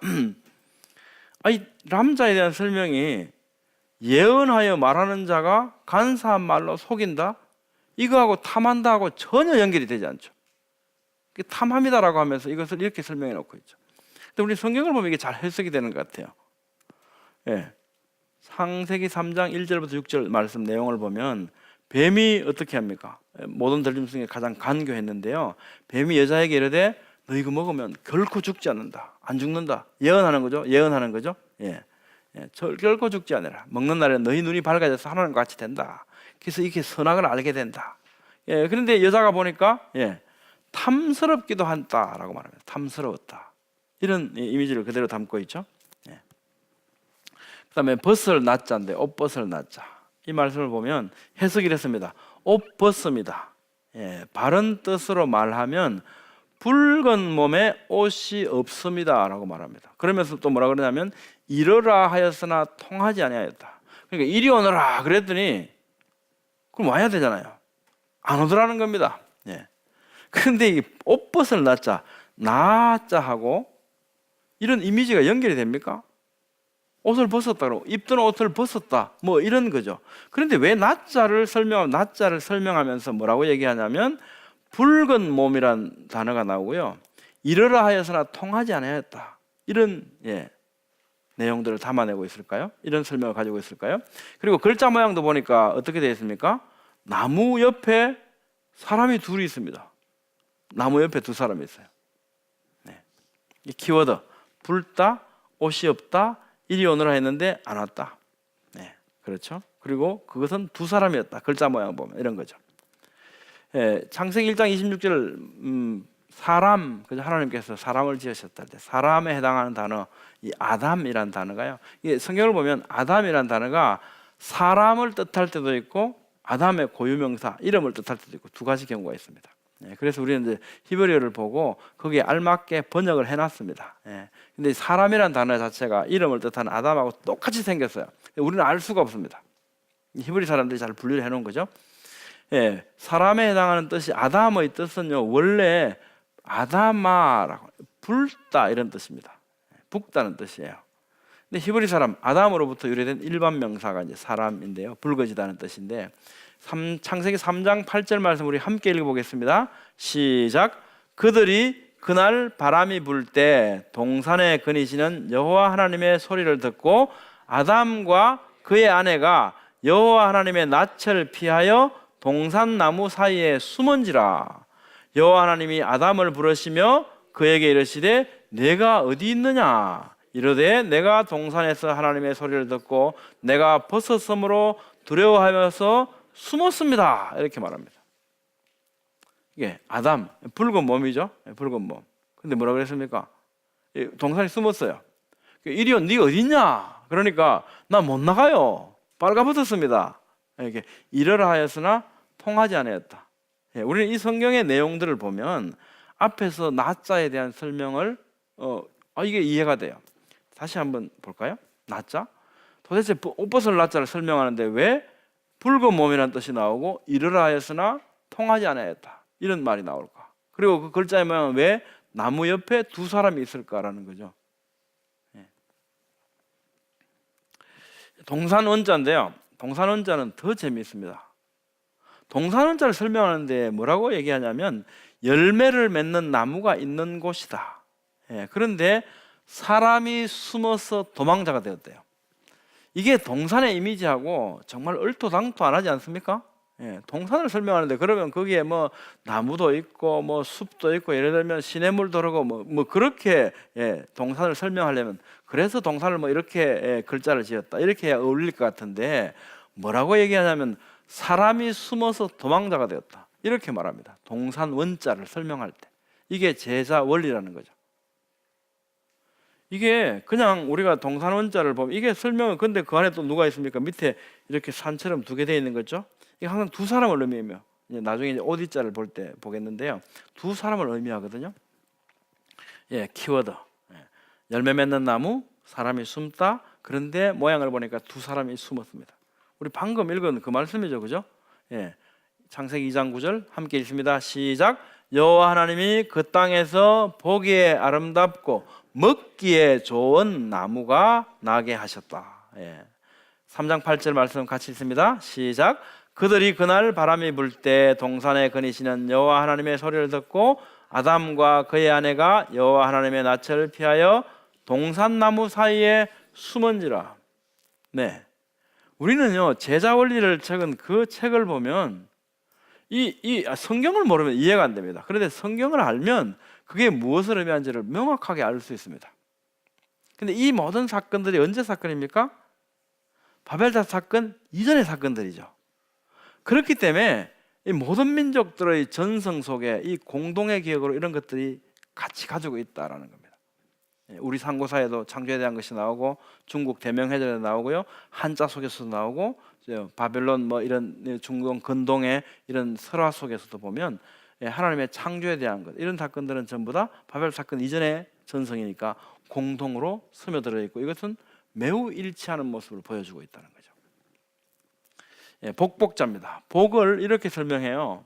Speaker 1: 이 람자에 대한 설명이 예언하여 말하는 자가 간사한 말로 속인다? 이거하고 탐한다하고 전혀 연결이 되지 않죠. 탐함이다라고 하면서 이것을 이렇게 설명해 놓고 있죠. 근데 우리 성경을 보면 이게 잘 해석이 되는 것 같아요. 예. 창세기 3장 1절부터 6절 말씀 내용을 보면 뱀이 어떻게 합니까? 모든 들림 중에 가장 간교했는데요. 뱀이 여자에게 이르되 너 이거 먹으면 결코 죽지 않는다. 안 죽는다. 예언하는 거죠. 예. 결코 죽지 않으라. 먹는 날에 너희 눈이 밝아져서 하나님과 같이 된다. 그래서 이렇게 선악을 알게 된다. 예. 그런데 여자가 보니까 탐스럽기도 한다라고 말합니다. 탐스러웠다. 이런 이미지를 그대로 담고 있죠. 예. 그다음에 벗을 낮자인데 옷 벗을 낮자. 이 말씀을 보면 해석이 이렇습니다. 옷 벗습니다. 바른 뜻으로 말하면 붉은 몸에 옷이 없습니다라고 말합니다. 그러면서 또 뭐라 그러냐면 이러라 하였으나 통하지 아니하였다. 그러니까 이리 오너라 그랬더니 그럼 와야 되잖아요. 안 오더라는 겁니다. 그런데 이 옷 벗을 낮자, 나자하고 이런 이미지가 연결이 됩니까? 옷을 벗었다 그러고 입던 옷을 벗었다 뭐 이런 거죠. 그런데 왜 낮자를 설명하면서 뭐라고 얘기하냐면 붉은 몸이란 단어가 나오고요. 이러라 하여서나 통하지 않았다. 이런 내용들을 담아내고 있을까요? 이런 설명을 가지고 있을까요? 그리고 글자 모양도 보니까 어떻게 되어 있습니까? 나무 옆에 사람이 둘이 있습니다. 나무 옆에 두 사람이 있어요. 이 키워드 붉다, 옷이 없다, 이리 오너라 했는데 안 왔다. 그렇죠? 그리고 그것은 두 사람이었다. 글자 모양 보면 이런 거죠. 창세기 1장 26절 사람, 하나님께서 사람을 지으셨다 할 때 사람에 해당하는 단어 이 아담이란 단어가요. 이게 성경을 보면 아담이란 단어가 사람을 뜻할 때도 있고 아담의 고유명사 이름을 뜻할 때도 있고 두 가지 경우가 있습니다. 그래서 우리는 이제 히브리어를 보고 거기에 알맞게 번역을 해놨습니다. 근데 사람이란 단어 자체가 이름을 뜻하는 아담하고 똑같이 생겼어요. 우리는 알 수가 없습니다. 히브리 사람들이 잘 분류를 해놓은 거죠. 사람에 해당하는 뜻이 아담의 뜻은요 원래 아담아라고 붉다 이런 뜻입니다. 붉다는 뜻이에요. 근데 히브리 사람 아담으로부터 유래된 일반 명사가 이제 사람인데요, 붉어지다는 뜻인데 창세기 3장 8절 말씀 우리 함께 읽어보겠습니다. 시작. 그들이 그날 바람이 불 때 동산에 거니시는 여호와 하나님의 소리를 듣고 아담과 그의 아내가 여호와 하나님의 낯을 피하여 동산나무 사이에 숨은지라. 여호와 하나님이 아담을 부르시며 그에게 이르시되 내가 어디 있느냐. 이르되 내가 동산에서 하나님의 소리를 듣고 내가 벗었으므로 두려워하면서 숨었습니다. 이렇게 말합니다. 이게 아담, 붉은 몸이죠. 붉은 몸. 근데 뭐라 그랬습니까? 동산에 숨었어요. 이리 온, 네가 어디 있냐? 그러니까 나 못 나가요. 빨가벗었습니다. 이렇게 이러라 하였으나 통하지 않았다. 우리는 이 성경의 내용들을 보면 앞에서 나자에 대한 설명을 이게 이해가 돼요. 다시 한번 볼까요? 나자? 도대체 옷 벗을 나자를 설명하는데 왜 붉은 몸이라는 뜻이 나오고 이르라 하였으나 통하지 않았다 이런 말이 나올까? 그리고 그 글자의 모양은 왜 나무 옆에 두 사람이 있을까라는 거죠. 동산원자인데요, 동산원자는 더 재미있습니다. 동산원자를 설명하는데 뭐라고 얘기하냐면 열매를 맺는 나무가 있는 곳이다. 그런데 사람이 숨어서 도망자가 되었대요. 이게 동산의 이미지하고 정말 얼토당토 안 하지 않습니까? 예, 동산을 설명하는데 그러면 거기에 뭐 나무도 있고 뭐 숲도 있고 예를 들면 시냇물도 흐르고 뭐 그렇게 동산을 설명하려면 그래서 동산을 뭐 이렇게 글자를 지었다 이렇게 해야 어울릴 것 같은데 뭐라고 얘기하냐면 사람이 숨어서 도망자가 되었다 이렇게 말합니다. 동산 원자를 설명할 때 이게 제자 원리라는 거죠. 이게 그냥 우리가 동산 원자를 보면 이게 설명은 근데 그 안에 또 누가 있습니까? 밑에 이렇게 산처럼 두 개 되어 있는 거죠. 이게 항상 두 사람을 의미하며 나중에 이제 오디자를 볼 때 보겠는데요. 두 사람을 의미하거든요. 키워드. 열매 맺는 나무, 사람이 숨다. 그런데 모양을 보니까 두 사람이 숨었습니다. 우리 방금 읽은 그 말씀이죠, 그죠? 창세기 2장 9절 함께 읽습니다. 시작. 여호와 하나님이 그 땅에서 보기에 아름답고 먹기에 좋은 나무가 나게 하셨다. 3장 8절 말씀 같이 읽습니다. 시작. 그들이 그날 바람이 불 때 동산에 거니시는 여호와 하나님의 소리를 듣고 아담과 그의 아내가 여호와 하나님의 낯을 피하여 동산나무 사이에 숨은지라. 네, 우리는요 제자 원리를 적은 그 책을 보면 이 성경을 모르면 이해가 안 됩니다. 그런데 성경을 알면 그게 무엇을 의미하는지를 명확하게 알 수 있습니다. 근데 이 모든 사건들이 언제 사건입니까? 바벨탑 사건 이전의 사건들이죠. 그렇기 때문에 이 모든 민족들의 전성 속에 이 공동의 기억으로 이런 것들이 같이 가지고 있다라는 겁니다. 우리 상고사에도 창조에 대한 것이 나오고 중국 대명해전에 나오고요, 한자 속에서도 나오고 바벨론 뭐 이런 중동 근동의 이런 설화 속에서도 보면 하나님의 창조에 대한 것 이런 사건들은 전부 다 바벨 사건 이전의 전성이니까 공동으로 스며들어 있고 이것은 매우 일치하는 모습을 보여주고 있다는 거죠. 복복자입니다. 복을 이렇게 설명해요.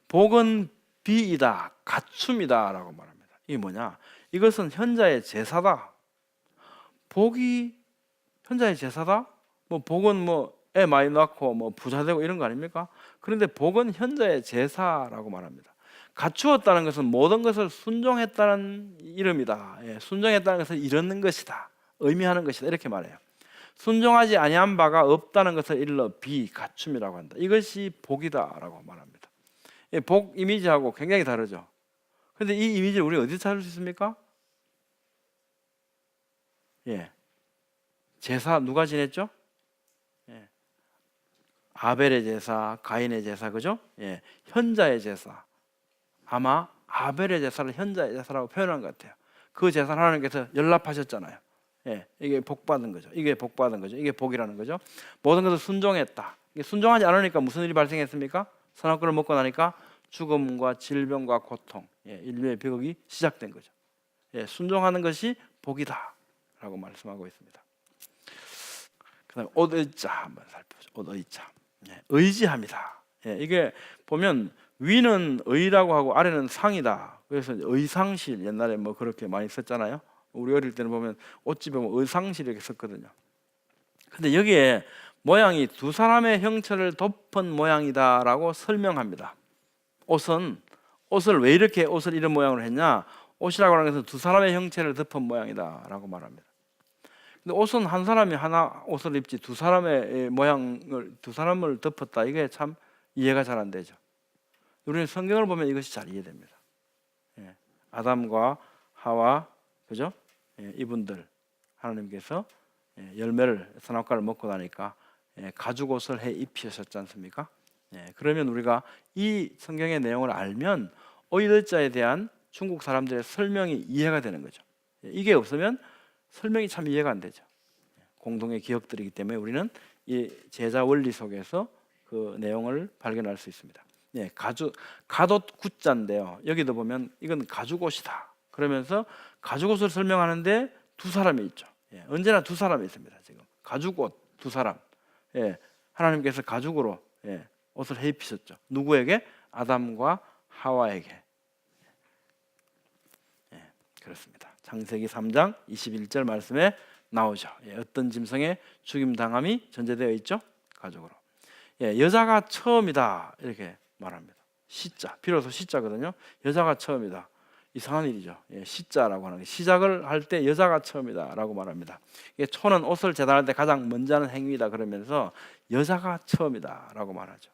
Speaker 1: 복은 비이다, 갖춤이다라고 말합니다. 이게 뭐냐? 이것은 현자의 제사다. 복이 현자의 제사다? 뭐 복은 뭐 애 많이 낳고 뭐 부자 되고 이런 거 아닙니까? 그런데 복은 현자의 제사라고 말합니다. 갖추었다는 것은 모든 것을 순종했다는 이름이다. 순종했다는 것을 이루는 것이다. 의미하는 것이다. 이렇게 말해요. 순종하지 아니한 바가 없다는 것을 일러 비갖춤이라고 한다. 이것이 복이다라고 말합니다. 복 이미지하고 굉장히 다르죠. 그런데 이 이미지를 우리 어디서 찾을 수 있습니까? 제사 누가 지냈죠? 아벨의 제사, 가인의 제사, 그죠? 현자의 제사. 아마 아벨의 제사를 현자의 제사라고 표현한 것 같아요. 그 제사를 하나님께서 연락하셨잖아요. 이게 복받은 거죠. 이게 복받은 거죠. 이게 복이라는 거죠. 모든 것을 순종했다. 이게 순종하지 않으니까 무슨 일이 발생했습니까? 선악과를 먹고 나니까 죽음과 질병과 고통, 인류의 비극이 시작된 거죠. 순종하는 것이 복이다라고 말씀하고 있습니다. 그다음에 옷의자 한번 살펴보죠. 옷의자. 의지합니다. 이게 보면 위는 의라고 하고 아래는 상이다. 그래서 의상실 옛날에 뭐 그렇게 많이 썼잖아요. 우리 어릴 때는 보면 옷집에 보면 의상실 이렇게 썼거든요. 근데 여기에 모양이 두 사람의 형체를 덮은 모양이다라고 설명합니다. 옷을 왜 이렇게 옷을 이런 모양으로 했냐? 옷이라고 하는 것은 두 사람의 형체를 덮은 모양이다라고 말합니다. 근데 옷은 한 사람이 하나 옷을 입지 두 사람의 모양을 두 사람을 덮었다. 이게 참 이해가 잘 안 되죠. 우리는 성경을 보면 이것이 잘 이해됩니다. 아담과 하와, 그죠? 이분들 하나님께서 열매를 선악과를 먹고 나니까 가죽 옷을 해 입히셨지 않습니까? 그러면 우리가 이 성경의 내용을 알면 오이더자에 대한 중국 사람들의 설명이 이해가 되는 거죠. 이게 없으면 설명이 참 이해가 안 되죠. 공동의 기억들이기 때문에 우리는 이 제자 원리 속에서 그 내용을 발견할 수 있습니다. 갓옷 구자인데요. 여기도 보면 이건 가죽옷이다. 그러면서 가죽옷을 설명하는데 두 사람이 있죠. 언제나 두 사람이 있습니다. 지금 가죽옷 두 사람. 하나님께서 가죽으로 옷을 해 입히셨죠. 누구에게? 아담과 하와에게. 그렇습니다. 창세기 3장 21절 말씀에 나오죠. 어떤 짐승의 죽임 당함이 전제되어 있죠? 가죽으로. 여자가 처음이다 이렇게 말합니다. 시자, 비로소 시자거든요. 여자가 처음이다. 이상한 일이죠. 시자라고 하는 게 시작을 할 때 여자가 처음이다라고 말합니다. 초는 옷을 재단할 때 가장 먼저 하는 행위다 그러면서 여자가 처음이다라고 말하죠.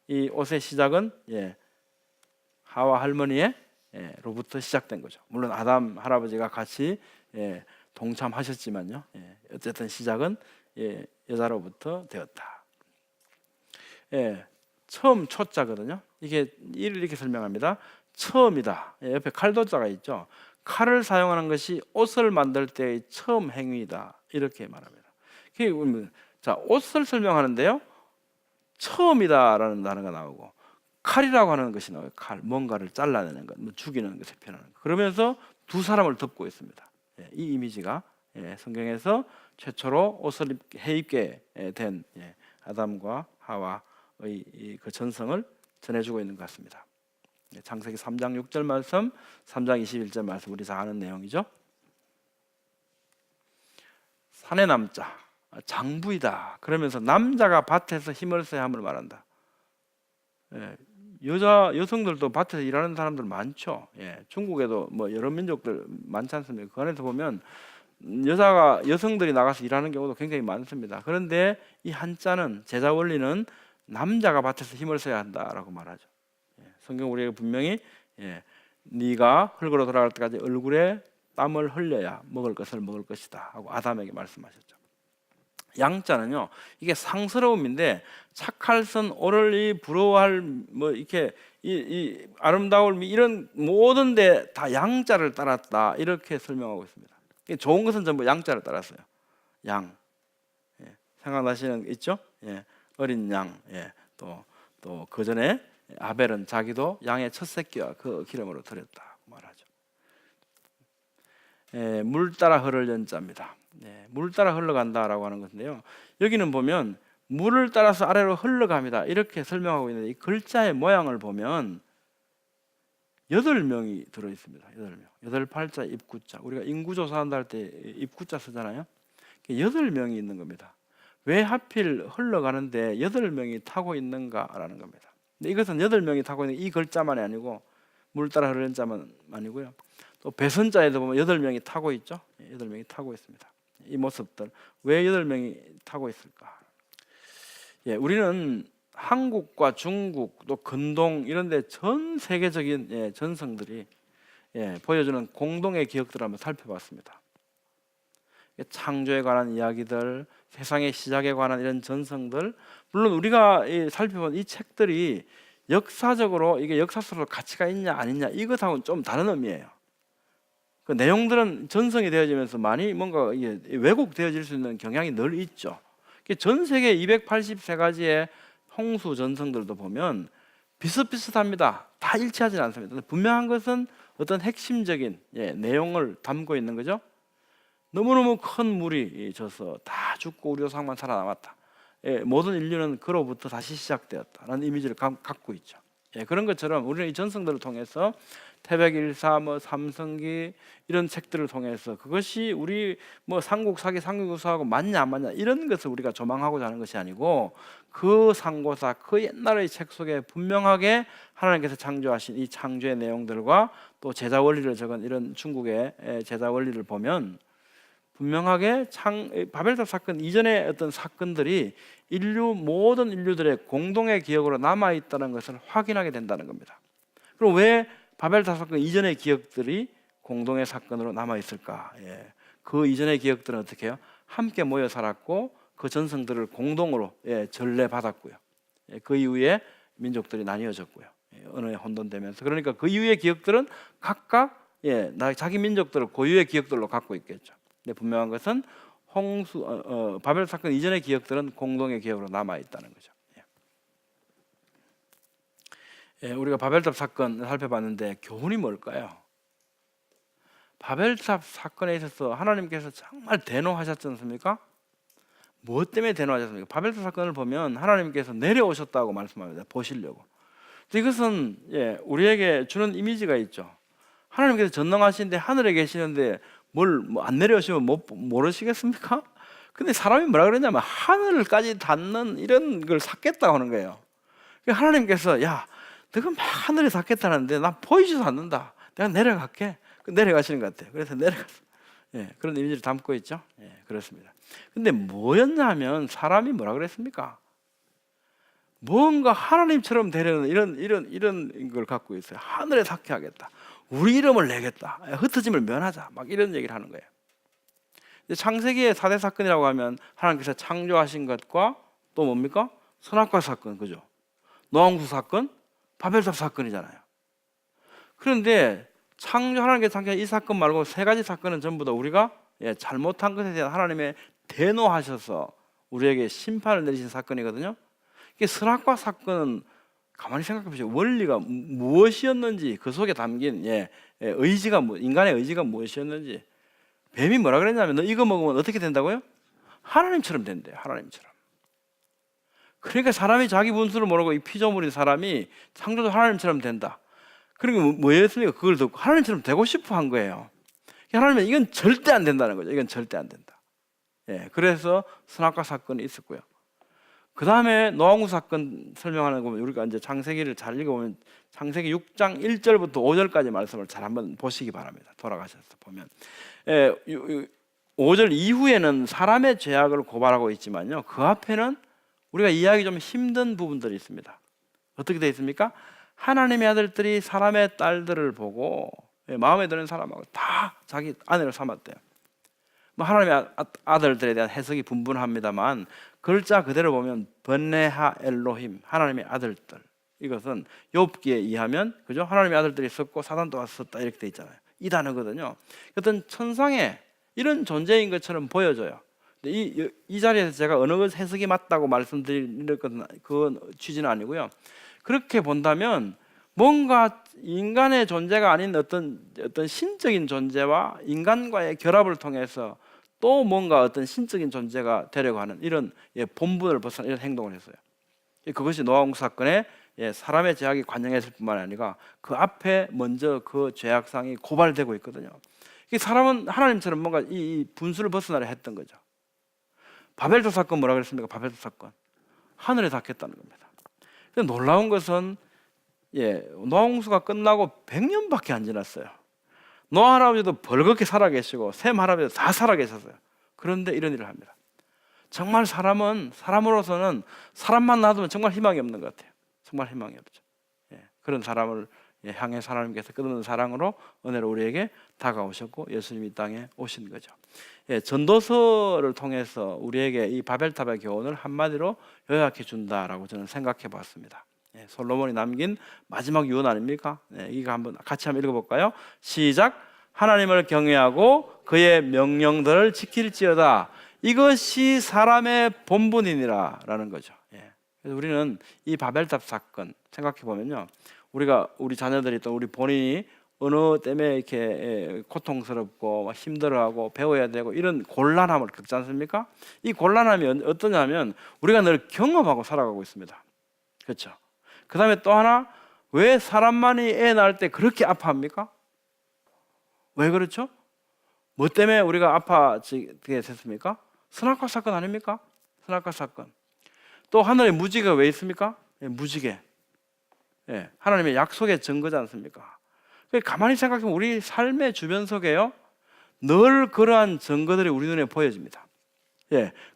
Speaker 1: 이 옷의 시작은 하와 할머니의 로부터 시작된 거죠. 물론 아담 할아버지가 같이 동참하셨지만요. 어쨌든 시작은 여자로부터 되었다. 처음 초자거든요. 이게 이렇게 설명합니다. 처음이다. 옆에 칼도자가 있죠. 칼을 사용하는 것이 옷을 만들 때의 처음 행위이다. 이렇게 말합니다. 자, 옷을 설명하는데요. 처음이다라는 단어가 나오고 칼이라고 하는 것이 나와요. 칼, 뭔가를 잘라내는 것, 죽이는 것을 표현하는 것. 그러면서 두 사람을 덮고 있습니다. 이 이미지가 성경에서 최초로 옷을 해입게 된 아담과 하와의 그 전성을 전해주고 있는 것 같습니다. 창세기 3장 6절 말씀, 3장 21절 말씀 우리 다 아는 내용이죠. 산에 남자, 장부이다. 그러면서 남자가 밭에서 힘을 써야 함을 말한다. 여성들도 밭에서 일하는 사람들 많죠. 중국에도 뭐 여러 민족들 많지 않습니까? 그 안에서 보면 여성들이 나가서 일하는 경우도 굉장히 많습니다. 그런데 이 한자는 제자 원리는 남자가 밭에서 힘을 써야 한다라고 말하죠. 성경 우리에게 분명히 네가 흙으로 돌아갈 때까지 얼굴에 땀을 흘려야 먹을 것을 먹을 것이다 하고 아담에게 말씀하셨죠. 양자는요, 이게 상스러움인데 착할선 오를이 부러워할 뭐 이렇게 이 아름다울 이런 모든 데 다 양자를 따랐다 이렇게 설명하고 있습니다. 좋은 것은 전부 양자를 따랐어요. 양, 생각나시는 거 있죠? 어린 양, 또 그 전에 아벨은 자기도 양의 첫 새끼와 그 기름으로 드렸다 말하죠. 물 따라 흐를 연자입니다. 물 따라 흘러간다라고 하는 것인데요. 여기는 보면 물을 따라서 아래로 흘러갑니다. 이렇게 설명하고 있는데 이 글자의 모양을 보면 8명이 들어 있습니다. 8명. 8자 입구자. 우리가 인구 조사한다 할 때 입구자 쓰잖아요. 8명이 있는 겁니다. 왜 하필 흘러가는데 8명이 타고 있는가라는 겁니다. 근데 이것은 8명이 타고 있는 이 글자만이 아니고 물 따라 흐르는 자만 아니고요. 또 배선자에도 보면 8명이 타고 있죠. 8명이 타고 있습니다. 이 모습들 왜 8명이 타고 있을까? 우리는 한국과 중국 또 근동 이런 데 전 세계적인 전성들이 보여주는 공동의 기억들을 한번 살펴봤습니다. 창조에 관한 이야기들, 세상의 시작에 관한 이런 전성들, 물론 우리가 살펴본 이 책들이 역사적으로 이게 역사 속으로 가치가 있냐 아니냐 이것하고는 좀 다른 의미예요. 그 내용들은 전성이 되어지면서 많이 뭔가 왜곡되어질 수 있는 경향이 늘 있죠. 전 세계 283가지의 홍수 전성들도 보면 비슷비슷합니다. 다 일치하지는 않습니다. 분명한 것은 어떤 핵심적인 내용을 담고 있는 거죠. 너무너무 큰 물이 져서 다 죽고 우리 조상만 살아남았다. 모든 인류는 그로부터 다시 시작되었다라는 이미지를 갖고 있죠. 그런 것처럼 우리는 이 전성들을 통해서 태백일사, 삼성기 이런 책들을 통해서 그것이 우리 삼국사기, 삼국유사하고 맞냐 안 맞냐 이런 것을 우리가 조망하고자 하는 것이 아니고 그 상고사, 그 옛날의 책 속에 분명하게 하나님께서 창조하신 이 창조의 내용들과 또 제자 원리를 적은 이런 중국의 제자 원리를 보면 분명하게 바벨탑 사건 이전의 어떤 사건들이 모든 인류들의 공동의 기억으로 남아있다는 것을 확인하게 된다는 겁니다. 그럼 왜 바벨탑 사건 이전의 기억들이 공동의 사건으로 남아있을까? 그 이전의 기억들은 어떻게 해요? 함께 모여 살았고 그 전성들을 공동으로 전례받았고요. 그 이후에 민족들이 나뉘어졌고요. 언어에 혼돈되면서 그러니까 그 이후의 기억들은 각각 자기 민족들을 고유의 기억들로 갖고 있겠죠. 근데 분명한 것은 바벨 사건 이전의 기억들은 공동의 기억으로 남아 있다는 거죠. 우리가 바벨탑 사건 살펴봤는데 교훈이 뭘까요? 바벨탑 사건에 있어서 하나님께서 정말 대노하셨지 않습니까? 무엇 때문에 대노하셨습니까? 바벨탑 사건을 보면 하나님께서 내려오셨다고 말씀합니다. 보시려고. 이것은 우리에게 주는 이미지가 있죠. 하나님께서 전능하신데 하늘에 계시는데 뭘 안 내려오시면 모르시겠습니까? 근데 사람이 뭐라 그러냐면 하늘까지 닿는 이런 걸 샀겠다고 하는 거예요. 하나님께서 야, 너가 막 하늘에 닿겠다는데 난 보이지도 않는다. 내가 내려갈게. 내려가시는 것 같아요. 그래서 내려갔어요. 예, 그런 이미지를 담고 있죠. 예, 그렇습니다. 근데 뭐였냐면 사람이 뭐라 그랬습니까? 뭔가 하나님처럼 되려는 이런 걸 갖고 있어요. 하늘에 닿게 하겠다. 우리 이름을 내겠다. 흩어짐을 면하자. 막 이런 얘기를 하는 거예요. 창세기의 4대 사건이라고 하면 하나님께서 창조하신 것과 또 뭡니까? 선악과 사건, 그죠? 노아홍수 사건, 바벨탑 사건이잖아요. 그런데 하나님께서 창조한 이 사건 말고 세 가지 사건은 전부 다 우리가 잘못한 것에 대한 하나님의 대노하셔서 우리에게 심판을 내리신 사건이거든요. 이게 선악과 사건은 가만히 생각해 보시죠. 원리가 무엇이었는지, 그 속에 담긴 의지가 인간의 의지가 무엇이었는지. 뱀이 뭐라 그랬냐면 너 이거 먹으면 어떻게 된다고요? 하나님처럼 된대요. 하나님처럼. 그러니까 사람이 자기 분수를 모르고 이 피조물인 사람이 창조주 하나님처럼 된다. 그러니까 뭐였습니까? 그걸 듣고 하나님처럼 되고 싶어 한 거예요. 하나님은 이건 절대 안 된다는 거죠. 이건 절대 안 된다. 그래서 선악과 사건이 있었고요. 그 다음에 노아홍수 사건 설명하는 거 보면 우리가 이제 창세기를 잘 읽어보면 창세기 6장 1절부터 5절까지 말씀을 잘 한번 보시기 바랍니다. 돌아가셔서 보면 5절 이후에는 사람의 죄악을 고발하고 있지만요, 그 앞에는 우리가 이해하기 좀 힘든 부분들이 있습니다. 어떻게 되어 있습니까? 하나님의 아들들이 사람의 딸들을 보고 마음에 드는 사람하고 다 자기 아내를 삼았대요. 하나님의 아들들에 대한 해석이 분분합니다만 글자 그대로 보면 번네하 엘로힘, 하나님의 아들들. 이것은 욥기에 의하면 그죠? 하나님의 아들들이 썼고 사단도 왔었다 이렇게 돼 있잖아요. 이 단어거든요. 어떤 천상의 이런 존재인 것처럼 보여져요. 이 자리에서 제가 어느 것 해석이 맞다고 말씀드릴 것은 그건 취지는 아니고요. 그렇게 본다면 뭔가 인간의 존재가 아닌 어떤 신적인 존재와 인간과의 결합을 통해서 또 뭔가 어떤 신적인 존재가 되려고 하는 이런 본분을 벗어난 이런 행동을 했어요. 그것이 노아홍수 사건에 사람의 죄악이 관영했을 뿐만 아니라 그 앞에 먼저 그 죄악상이 고발되고 있거든요. 사람은 하나님처럼 뭔가 이 분수를 벗어나려 했던 거죠. 바벨탑 사건 뭐라 그랬습니까? 바벨탑 사건 하늘에 닿겠다는 겁니다. 놀라운 것은 노아홍수가 끝나고 100년밖에 안 지났어요. 노아 할아버지도 벌겋게 살아계시고 셈 할아버지도 다 살아계셨어요. 그런데 이런 일을 합니다. 정말 사람은 사람으로서는 사람만 놔두면 정말 희망이 없는 것 같아요. 정말 희망이 없죠. 그런 사람을 향해 하나님께서 끝없는 사랑으로 은혜로 우리에게 다가오셨고 예수님이 이 땅에 오신 거죠. 전도서를 통해서 우리에게 이 바벨탑의 교훈을 한마디로 요약해 준다라고 저는 생각해 봤습니다. 솔로몬이 남긴 마지막 유언 아닙니까? 이거 같이 한번 읽어볼까요? 시작. 하나님을 경외하고 그의 명령들을 지킬지어다. 이것이 사람의 본분이니라 라는 거죠. 그래서 우리는 이 바벨탑 사건 생각해 보면요, 우리 자녀들이 또 우리 본인이 어느 때문에 이렇게 고통스럽고 힘들어하고 배워야 되고 이런 곤란함을 겪지 않습니까? 이 곤란함이 어떠냐면 우리가 늘 경험하고 살아가고 있습니다. 그렇죠? 그 다음에 또 하나, 왜 사람만이 애 낳을 때 그렇게 아파합니까? 왜 그렇죠? 뭐 때문에 우리가 아파지게 됐습니까? 선악과 사건 아닙니까? 선악과 사건. 또 하늘에 무지개가 왜 있습니까? 무지개. 하나님의 약속의 증거지 않습니까? 가만히 생각하면 우리 삶의 주변 속에요, 늘 그러한 증거들이 우리 눈에 보여집니다.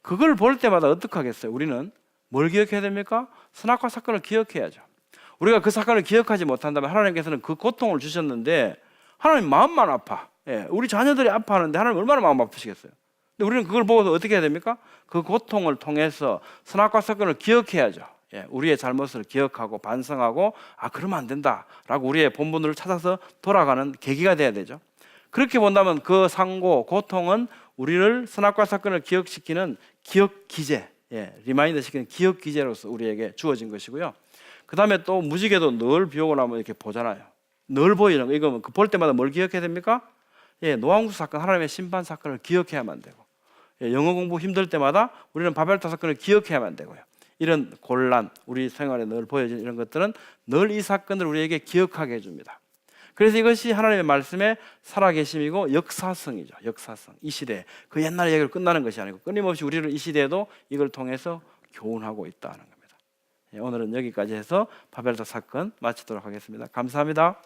Speaker 1: 그걸 볼 때마다 어떻게 하겠어요? 우리는 뭘 기억해야 됩니까? 선악과 사건을 기억해야죠. 우리가 그 사건을 기억하지 못한다면 하나님께서는 그 고통을 주셨는데 하나님 마음만 아파. 우리 자녀들이 아파하는데 하나님 얼마나 마음 아프시겠어요? 근데 우리는 그걸 보고 어떻게 해야 됩니까? 그 고통을 통해서 선악과 사건을 기억해야죠. 우리의 잘못을 기억하고 반성하고 그러면 안 된다라고 우리의 본분을 찾아서 돌아가는 계기가 돼야 되죠. 그렇게 본다면 그 상고, 고통은 우리를 선악과 사건을 기억시키는 기억 기제, 리마인드 시키는 기억 기제로서 우리에게 주어진 것이고요. 그 다음에 또 무지개도 늘 비 오고 나면 이렇게 보잖아요. 늘 보이는 거. 이거 볼 때마다 뭘 기억해야 됩니까? 노아홍수 사건, 하나님의 심판 사건을 기억해야만 되고, 영어 공부 힘들 때마다 우리는 바벨탑 사건을 기억해야만 되고요. 이런 곤란, 우리 생활에 늘 보여진 이런 것들은 늘 이 사건을 우리에게 기억하게 해줍니다. 그래서 이것이 하나님의 말씀의 살아계심이고 역사성이죠. 역사성. 이 시대, 그 옛날 얘기를 끝나는 것이 아니고 끊임없이 우리를 이 시대에도 이걸 통해서 교훈하고 있다는 겁니다. 오늘은 여기까지 해서 바벨탑 사건 마치도록 하겠습니다. 감사합니다.